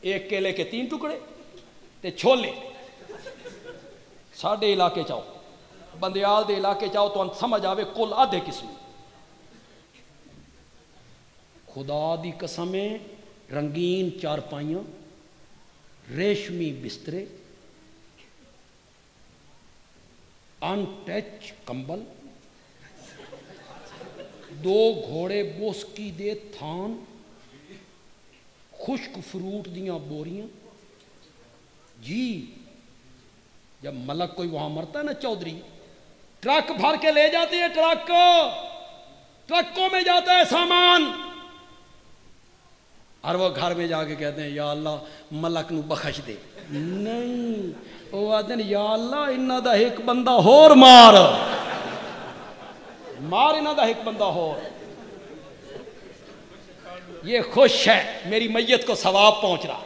ایک کیلے کے 3 ٹکڑے تے چھولے. ساڈے علاقے چاہو، بندیال دے علاقے چاہو تو سمجھ آوے کل آدھے قسم. خدا دی قسمیں رنگین چارپائیاں، ریشمی بسترے، ان ٹچ کمبل، 2 گھوڑے بوسکی دے تھان، خشک فروٹ دیاں بوریاں. جی جب ملک کوئی وہاں مرتا ہے نا چودھری، ٹرک بھر کے لے جاتے ہیں. ٹرکوں میں جاتا ہے سامان، اور وہ گھر میں جا کے کہتے ہیں یا اللہ ملک نو بخش دے. نہیں، وہ آتے ہیں یا اللہ انہاں دا ایک بندہ ہور مار انہاں دا ایک بندہ ہور. یہ خوش ہے میری میت کو ثواب پہنچ رہا.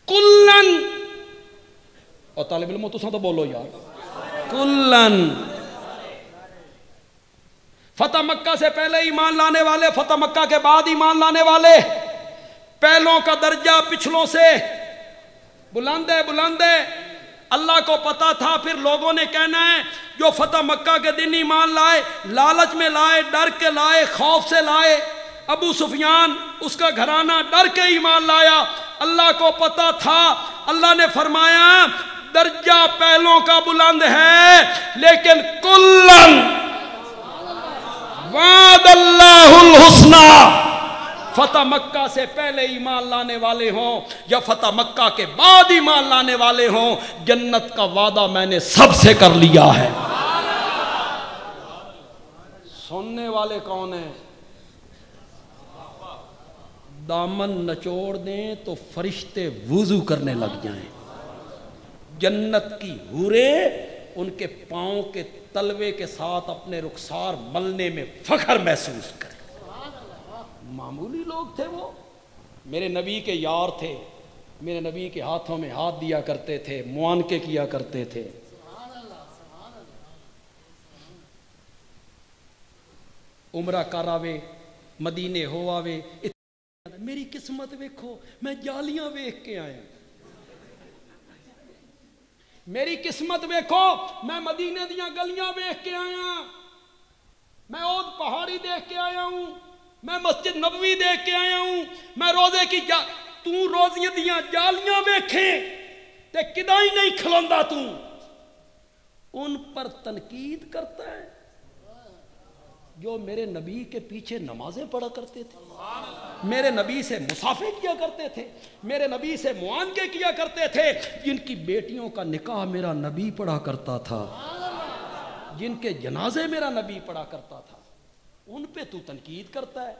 کلن، اور طالب علموں تو تو بولو یار. کلن، فتح مکہ سے پہلے ایمان لانے والے، فتح مکہ کے بعد ایمان لانے والے، پہلوں کا درجہ پچھلوں سے بلند ہے. اللہ کو پتا تھا پھر لوگوں نے کہنا ہے جو فتح مکہ کے دن ایمان لائے، لالچ میں لائے، ڈر کے لائے، خوف سے لائے. ابو سفیان اس کا گھرانہ ڈر کے ایمان لایا. اللہ کو پتا تھا. اللہ نے فرمایا درجہ پہلوں کا بلند ہے لیکن کلن وعد اللہ الحسنی. فتح مکہ سے پہلے ایمان لانے والے ہوں یا فتح مکہ کے بعد ایمان لانے والے ہوں، جنت کا وعدہ میں نے سب سے کر لیا ہے. سننے والے کون ہیں؟ دامن نچوڑ دیں تو فرشتے وضو کرنے لگ جائیں. جنت کی حوریں ان کے پاؤں کے تلوے کے ساتھ اپنے رخسار ملنے میں فخر محسوس کریں. معمولی لوگ تھے وہ، میرے نبی کے یار تھے، میرے نبی کے ہاتھوں میں ہاتھ دیا کرتے تھے، معانقے کیا کرتے تھے. عمرہ کر آوے، مدینے ہو آوے، میری قسمت ویکھو میں جالیاں ویکھ کے آیا. میری قسمت ویکھو میں مدینے دیاں گلیاں ویکھ کے آیا، میں اود پہاڑی دیکھ کے آیا ہوں، میں مسجد نبوی دیکھ کے آیا ہوں، میں روزے کی تو روزیاں دیاں جالیاں ویکھیں تے کدا ہی نہیں کھلوندا. تو ان پر تنقید کرتا ہے جو میرے نبی کے پیچھے نمازیں پڑھا کرتے تھے، میرے نبی سے مسافے کیا کرتے تھے، میرے نبی سے معانقے کیا کرتے تھے، جن کی بیٹیوں کا نکاح میرا نبی پڑھا کرتا تھا، جن کے جنازے میرا نبی پڑھا کرتا تھا. ان پہ تو تنقید کرتا ہے.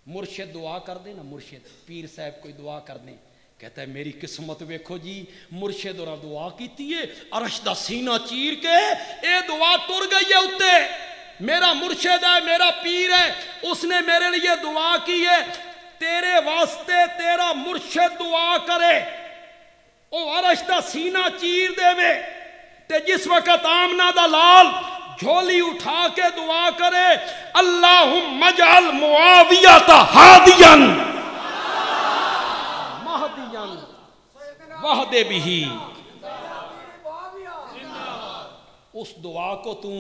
مرشد دعا کر دے نا، مرشد پیر صاحب کوئی دعا کر دیں کہتا ہے میری قسمت ویکھو جی مرشد اور دعا کیتی ہے عرش دا سینہ چیر کے اے دعا ٹر گئی ہے اتے میرا مرشد ہے میرا پیر ہے اس نے میرے لیے دعا کی ہے تیرے واسطے تیرا مرشد دعا کرے او عرش دا سینہ چیر دے وے تے جس وقت آمنہ دا لال جھولی اٹھا کے دعا کرے اللہم اجعل معاویہ ہادیاً مہدیاً وحد بھی اس دعا کو تو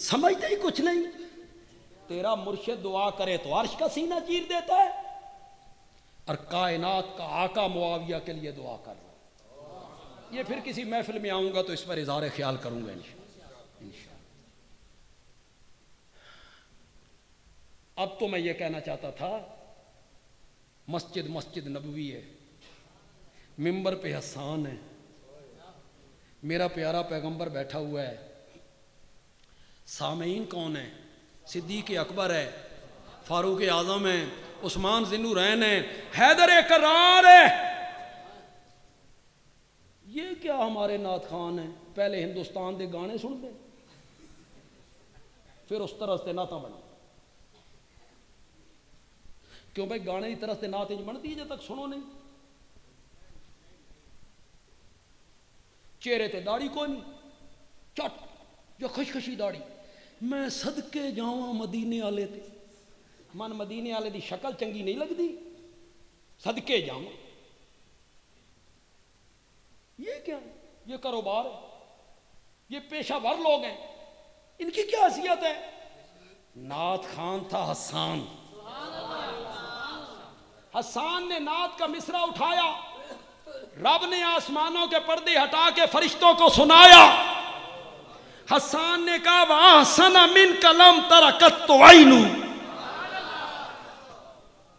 سمجھتے ہی کچھ نہیں تیرا مرشد دعا کرے تو عرش کا سینہ چیر دیتا ہے اور کائنات کا آقا معاویہ کے لیے دعا کر رہا یہ پھر کسی محفل میں آؤں گا تو اس پر اظہار خیال کروں گا انشاءاللہ اب تو میں یہ کہنا چاہتا تھا مسجد نبوی ہے منبر پہ حسان ہے میرا پیارا پیغمبر بیٹھا ہوا ہے سامعین کون ہے صدیق اکبر ہے فاروق اعظم ہے عثمان ذی النورین ہے حیدر کرار ہے یہ کیا ہمارے نعت خان ہیں پہلے ہندوستان دے گانے سنتے پھر اس طرح سے نعتاں بنا کیوں بھائی گانے کی طرح سے نعت انج بنتی ہے جب تک سنو نہیں چہرے تے داڑھی کوئی نہیں چٹ جو خشخشی داڑھی میں صدقے جاواں مدینے والے تے من مدینے والے دی شکل چنگی نہیں لگتی صدقے جاواں یہ کیا ہے یہ کاروبار ہے یہ پیشہ ور لوگ ہیں ان کی کیا حیثیت ہے نعت خان تھا حسان نے نعت کا مصرع اٹھایا رب نے آسمانوں کے پردے ہٹا کے فرشتوں کو سنایا حسان نے کہا وَأَحْسَنَ مِنْكَ لَمْ تَرَ قَطُّ عَيْنٌ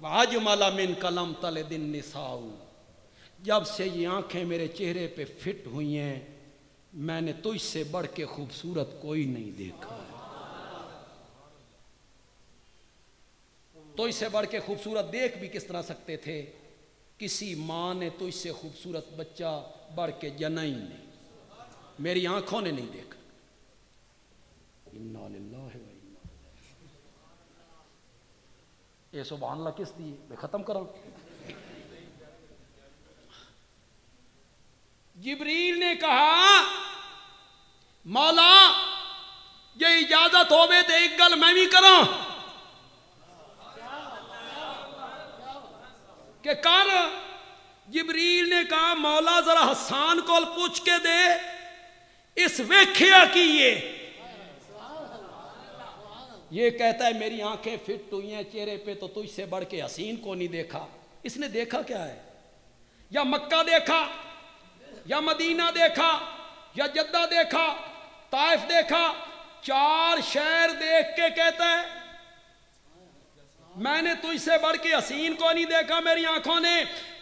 وَأَجْمَلَ مِنْكَ لَمْ تَلِدِ النِّسَاءُ جب سے یہ آنکھیں میرے چہرے پہ فٹ ہوئی ہیں میں نے تجھ سے بڑھ کے خوبصورت کوئی نہیں دیکھا تجھ سے بڑھ کے خوبصورت دیکھ بھی کس طرح سکتے تھے کسی ماں نے تجھ سے خوبصورت بچہ بڑھ کے جنا ہی نہیں میری آنکھوں نے نہیں دیکھا انا للہ و انا اے سبحان اللہ کس دی میں ختم کراں جبریل نے کہا مولا یہ اجازت ہوئے تو ایک گل میں بھی کراں کہ کر جبریل نے کہا مولا ذرا حسان کو پوچھ کے دے اس ویکھیا کیے یہ کہتا ہے میری آنکھیں فٹ ہوئی ہیں چہرے پہ تو تجھ سے بڑھ کے حسین کو نہیں دیکھا اس نے دیکھا کیا ہے یا مکہ دیکھا یا مدینہ دیکھا یا جدہ دیکھا طائف دیکھا 4 شہر دیکھ کے کہتا ہے میں نے تجھ سے بڑھ کے حسین کو نہیں دیکھا میری آنکھوں نے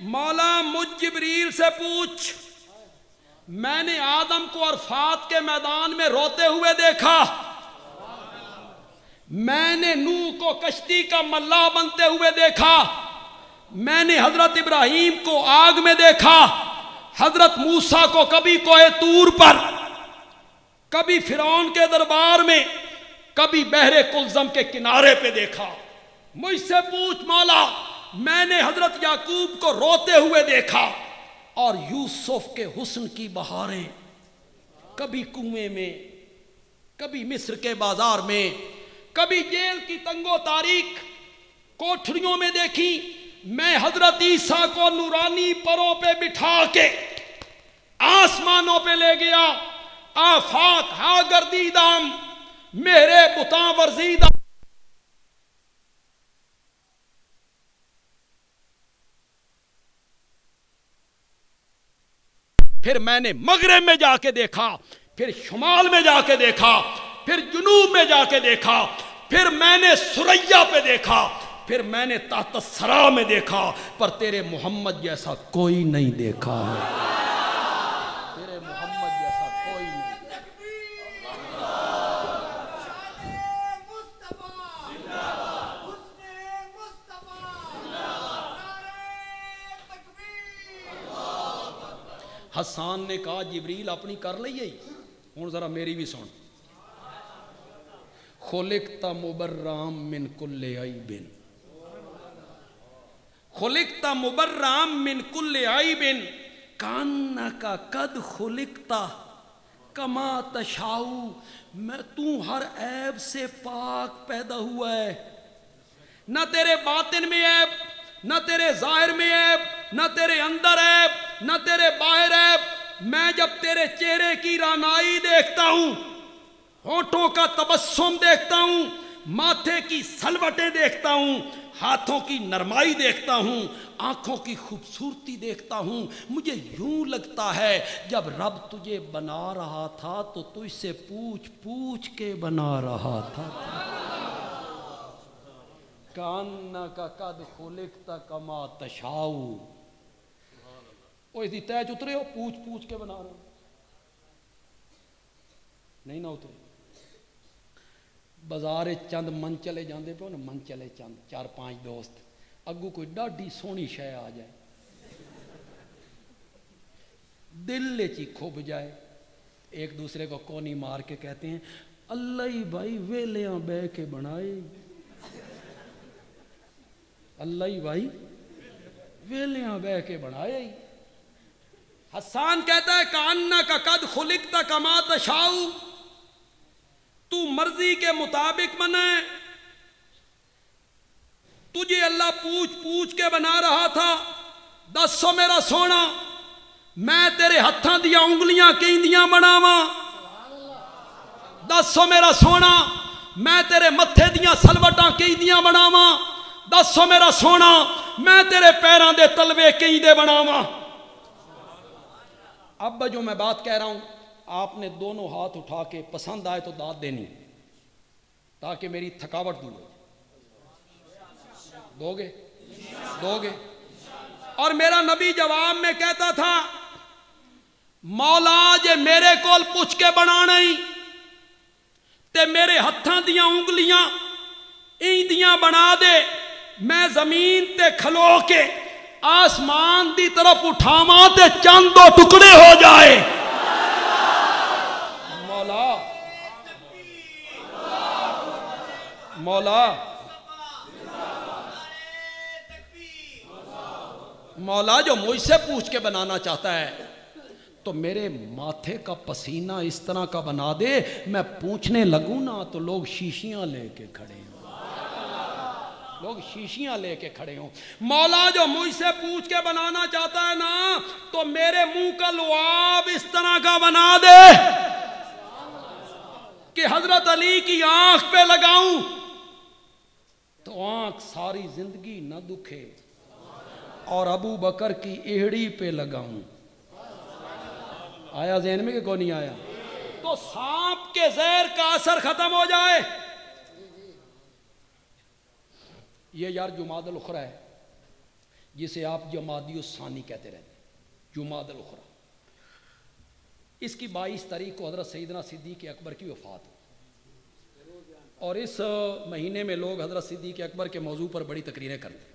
مولا مجھ جبریل سے پوچھ میں نے آدم کو عرفات کے میدان میں روتے ہوئے دیکھا میں نے نوح کو کشتی کا ملا بنتے ہوئے دیکھا میں نے حضرت ابراہیم کو آگ میں دیکھا حضرت موسیٰ کو کبھی کوہ طور پر کبھی فرعون کے دربار میں کبھی بحر کلزم کے کنارے پہ دیکھا مجھ سے پوچھ مولا میں نے حضرت یعقوب کو روتے ہوئے دیکھا اور یوسف کے حسن کی بہاریں کبھی کنویں میں کبھی مصر کے بازار میں کبھی جیل کی تنگ و تاریک کوٹھریوں میں دیکھی میں حضرت عیسیٰ کو نورانی پروں پہ بٹھا کے آسمانوں پہ لے گیا آفاق ہا گردیدام میرے بتاں ورزیدہ پھر میں نے مغرب میں جا کے دیکھا پھر شمال میں جا کے دیکھا پھر جنوب میں جا کے دیکھا پھر میں نے سریا پہ دیکھا پھر میں نے تحت الثری میں دیکھا پر تیرے محمد جیسا کوئی نہیں دیکھا تیرے محمد جیسا کوئی نہیں حسان نے کہا جبریل اپنی کر لئیے ہوں ذرا میری بھی سن. خلقت مبرام من کل عیب خلقت مبرام من کل عیب کانک قد خلقت کما تشاؤ. میں تو ہر عیب سے پاک پیدا ہوا ہے. نہ تیرے باطن میں عیب, نہ تیرے ظاہر میں عیب, نہ تیرے اندر عیب, نہ تیرے باہر عیب. میں جب تیرے چہرے کی رانائی دیکھتا ہوں, ہونٹوں کا تبسم دیکھتا ہوں, ماتھے کی سلوٹیں دیکھتا ہوں, ہاتھوں کی نرمائی دیکھتا ہوں, آنکھوں کی خوبصورتی دیکھتا ہوں, مجھے یوں لگتا ہے جب رب تجھے بنا رہا تھا تو تجھ سے پوچھ پوچھ کے بنا رہا تھا. کانک قد خلقت کما تشاؤ. وہ اس دی تیج اترے ہو پوچھ پوچھ کے بنا رہا ہوں. نہیں نہ اترے. بازار چند من چلے جاندے پہ نا, من چلے چند 4-5 دوست, اگو کوئی ڈاڈی سونی شے آ جائے, دل چی کھب جائے, ایک دوسرے کو کونی مار کے کہتے ہیں اللہ ہی بھائی ویلیاں بہ کے بنائے, اللہ ہی بھائی ویلیاں بہ کے بنائے. حسان کہتا ہے کانک قد خلقت کما تشاؤ, تو مرضی کے مطابق بنائے, تجھے اللہ پوچھ پوچھ کے بنا رہا تھا. دسو میرا سونا, میں تیرے ہتھاں دیا انگلیاں کیندیاں بناواں؟ دسو میرا سونا, میں تیرے متھے دیا سلوٹاں کیندیاں بناواں؟ دسو میرا سونا, میں تیرے پیراں دے تلوے کیندے بناواں؟ اب جو میں بات کہہ رہا ہوں آپ نے دونوں ہاتھ اٹھا کے پسند آئے تو داد دینی تاکہ میری تھکاوٹ دور ہو. دو گے؟ دو گے؟ اور میرا نبی جواب میں کہتا تھا مولا جے میرے کول پوچھ کے بنا نہیں تے میرے ہتھاں دیاں انگلیاں ایندیاں بنا دے, میں زمین تے کھلو کے آسمان دی طرف اٹھاواں تے چند دو ٹکڑے ہو جائے. مولا مولا مولا جو مجھ سے پوچھ کے بنانا چاہتا ہے تو میرے ماتھے کا پسینہ اس طرح کا بنا دے, میں پوچھنے لگوں نا تو لوگ شیشیاں لے کے کھڑے ہوں, لوگ شیشیاں لے کے کھڑے ہوں. مولا جو مجھ سے پوچھ کے بنانا چاہتا ہے نا تو میرے منہ کا لعاب اس طرح کا بنا دے کہ حضرت علی کی آنکھ پہ لگاؤں تو آنکھ ساری زندگی نہ دکھے, اور ابو بکر کی ایڑی پہ لگاؤں. آیا ذہن میں کہ کو نہیں آیا؟ تو سانپ کے زہر کا اثر ختم ہو جائے. یہ یار جمادی الاخری ہے جسے آپ جمادی الثانی کہتے رہتے ہیں, جمادی الاخری. اس کی 22 تاریخ کو حضرت سیدنا صدیق اکبر کی وفات ہے, اور اس مہینے میں لوگ حضرت صدیق اکبر کے موضوع پر بڑی تقریریں کرتے ہیں.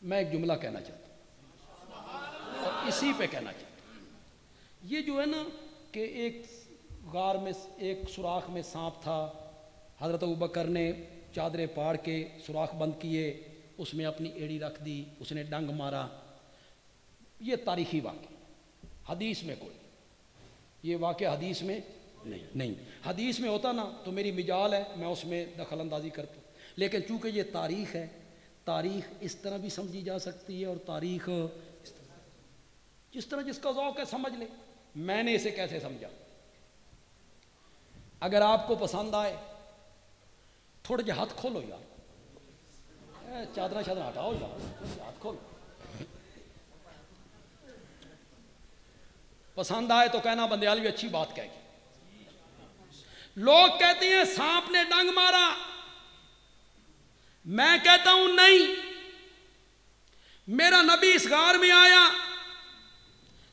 میں ایک جملہ کہنا چاہتا ہوں اور اسی پہ کہنا چاہتا ہوں. یہ جو ہے نا کہ ایک غار میں ایک سوراخ میں سانپ تھا, حضرت ابوبکر نے چادریں پاڑ کے سوراخ بند کیے, اس میں اپنی ایڑی رکھ دی, اس نے ڈنگ مارا. یہ تاریخی واقعہ, حدیث میں کوئی یہ واقعہ حدیث میں نہیں. حدیث میں ہوتا نا تو میری مجال ہے, میں اس میں دخل اندازی کرتا ہوں, لیکن چونکہ یہ تاریخ ہے, تاریخ اس طرح بھی سمجھی جا سکتی ہے اور تاریخ جس طرح جس کا ذوق ہے سمجھ لے. میں نے اسے کیسے سمجھا؟ اگر آپ کو پسند آئے تھوڑے جہاں ہاتھ کھولو یار, چادرہ شادرہ ہٹاؤ یار, ہاتھ کھولو. پسند آئے تو کہنا بندیال بھی اچھی بات کہے گی. لوگ کہتے ہیں سانپ نے ڈنگ مارا, میں کہتا ہوں نہیں, میرا نبی اس غار میں آیا,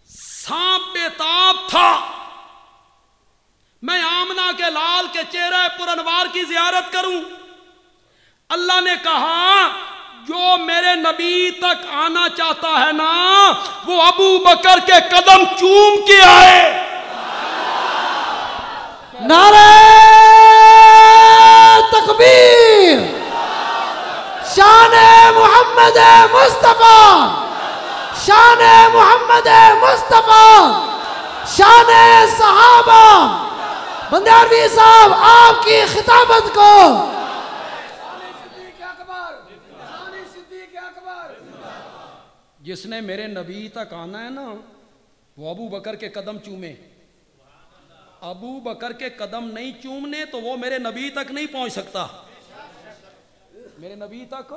سانپ بے تاب تھا, میں آمنہ کے لال کے چہرے پر انوار کی زیارت کروں. اللہ نے کہا جو میرے نبی تک آنا چاہتا ہے نا وہ ابو بکر کے قدم چوم کے آئے. نعرہ تکبیر. شان محمد مصطفیٰ، شان محمد مصطفیٰ، شان صحابہ. بندیاروی صاحب آپ کی خطابت کو جس نے میرے نبی تک آنا ہے نا وہ ابو بکر کے قدم چومے. ابو بکر کے قدم نہیں چومنے تو وہ میرے نبی تک نہیں پہنچ سکتا، میرے نبی تک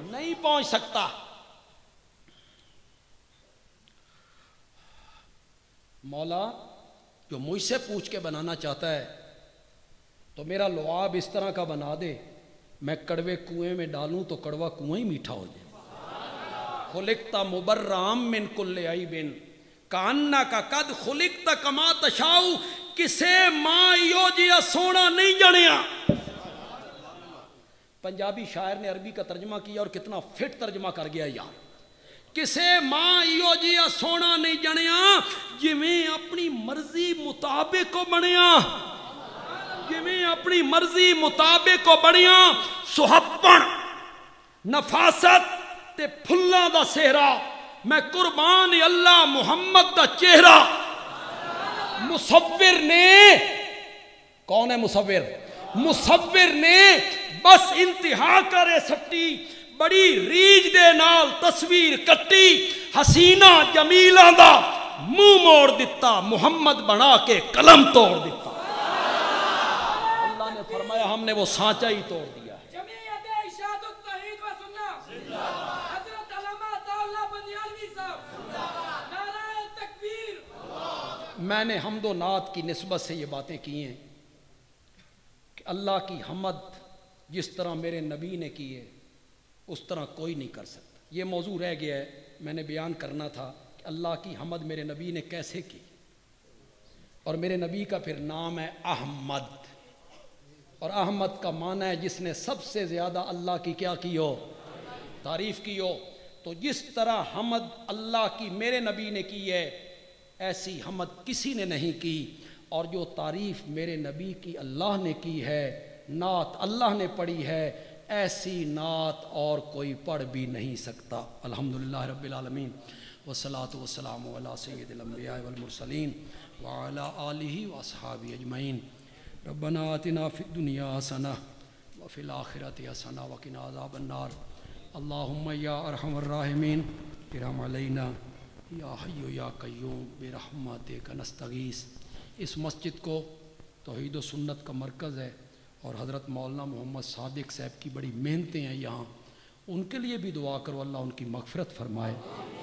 نہیں پہنچ سکتا. مولا جو مجھ سے پوچھ کے بنانا چاہتا ہے تو میرا لعاب اس طرح کا بنا دے، میں کڑوے کنویں میں ڈالوں تو کڑوا کنواں ہی میٹھا ہو جائے. خلقت مبرام من کل عیب کانک قد خلقت کما تشاء. کسے ماں یو جیا سونا نہیں جنیا. پنجابی شاعر نے عربی کا ترجمہ کیا اور کتنا فٹ ترجمہ کر گیا یار. کسے ماں یو جیا سونا نہیں جنیا جویں اپنی مرضی مطابق کو بنیا، جویں اپنی مرضی مطابق کو بنیا. سہپن نفاست تے پھلاں دا سہرا میں قربان اللہ محمد دا چہرہ. مصور نے کون ہے مصور؟ مصور نے بس انتہا کرے سٹی بڑی ریج دے نال تصویر کٹی. حسینہ جمیلاں دا منہ موڑ دیتا، محمد بنا کے قلم توڑ دیتا. اللہ نے فرمایا ہم نے وہ سانچہ ہی توڑ دیا. میں نے حمد و نعت کی نسبت سے یہ باتیں کی ہیں کہ اللہ کی حمد جس طرح میرے نبی نے کی ہے اس طرح کوئی نہیں کر سکتا. یہ موضوع رہ گیا ہے، میں نے بیان کرنا تھا کہ اللہ کی حمد میرے نبی نے کیسے کی. اور میرے نبی کا پھر نام ہے احمد، اور احمد کا معنی ہے جس نے سب سے زیادہ اللہ کی کیا کی ہو، تعریف کی ہو. تو جس طرح حمد اللہ کی میرے نبی نے کی ہے ایسی حمد کسی نے نہیں کی. اور جو تعریف میرے نبی کی اللہ نے کی ہے، نعت اللہ نے پڑھی ہے، ایسی نعت اور کوئی پڑھ بھی نہیں سکتا. الحمدللہ رب العالمین والصلاة والسلام علی سید الانبیاء والمرسلین وعلی آلہ واصحابہ اجمعین. ربنا آتنا فی الدنیا حسنہ وفی الآخرۃ حسنہ وقنا عذاب النار. اللہم یا ارحم الراحمین ارحم علینا یا حی یا قیوم برحمتک نستغیث. اس مسجد کو توحید و سنت کا مرکز ہے اور حضرت مولانا محمد صادق صاحب کی بڑی محنتیں ہیں یہاں. ان کے لیے بھی دعا کرو اللہ ان کی مغفرت فرمائے،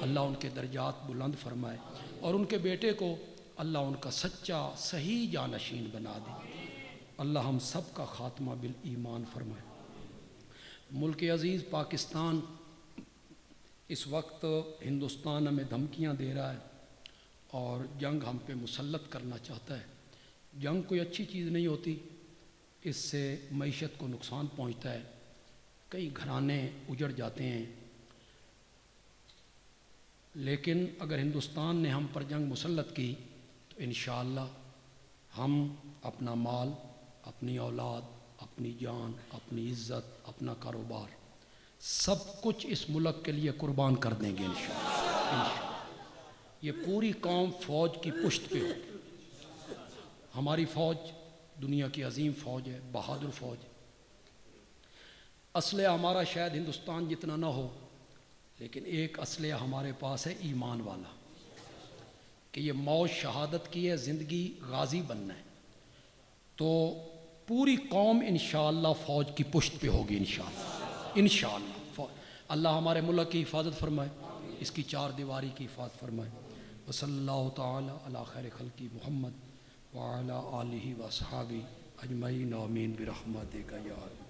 اللہ ان کے درجات بلند فرمائے، اور ان کے بیٹے کو اللہ ان کا سچا صحیح جانشین بنا دے. اللہ ہم سب کا خاتمہ بالایمان فرمائے. ملک عزیز پاکستان اس وقت ہندوستان ہمیں دھمکیاں دے رہا ہے اور جنگ ہم پہ مسلط کرنا چاہتا ہے. جنگ کوئی اچھی چیز نہیں ہوتی، اس سے معیشت کو نقصان پہنچتا ہے، کئی گھرانے اجڑ جاتے ہیں. لیکن اگر ہندوستان نے ہم پر جنگ مسلط کی تو انشاءاللہ ہم اپنا مال، اپنی اولاد، اپنی جان، اپنی عزت، اپنا کاروبار سب کچھ اس ملک کے لیے قربان کر دیں گے انشاءاللہ. یہ پوری قوم فوج کی پشت پہ ہو. ہماری فوج دنیا کی عظیم فوج ہے، بہادر فوج ہے. اسلحہ ہمارا شاید ہندوستان جتنا نہ ہو، لیکن ایک اسلحہ ہمارے پاس ہے ایمان والا، کہ یہ موت شہادت کی ہے، زندگی غازی بننا ہے. تو پوری قوم انشاءاللہ فوج کی پشت پہ ہوگی انشاءاللہ. اللہ ہمارے ملک کی حفاظت فرمائے، اس کی چار دیواری کی حفاظت فرمائے. وصلی اللہ تعالی علی خیر خلقی محمد وعلی آلہ واصحابہ اجمعین آمین برحمتک یا رب.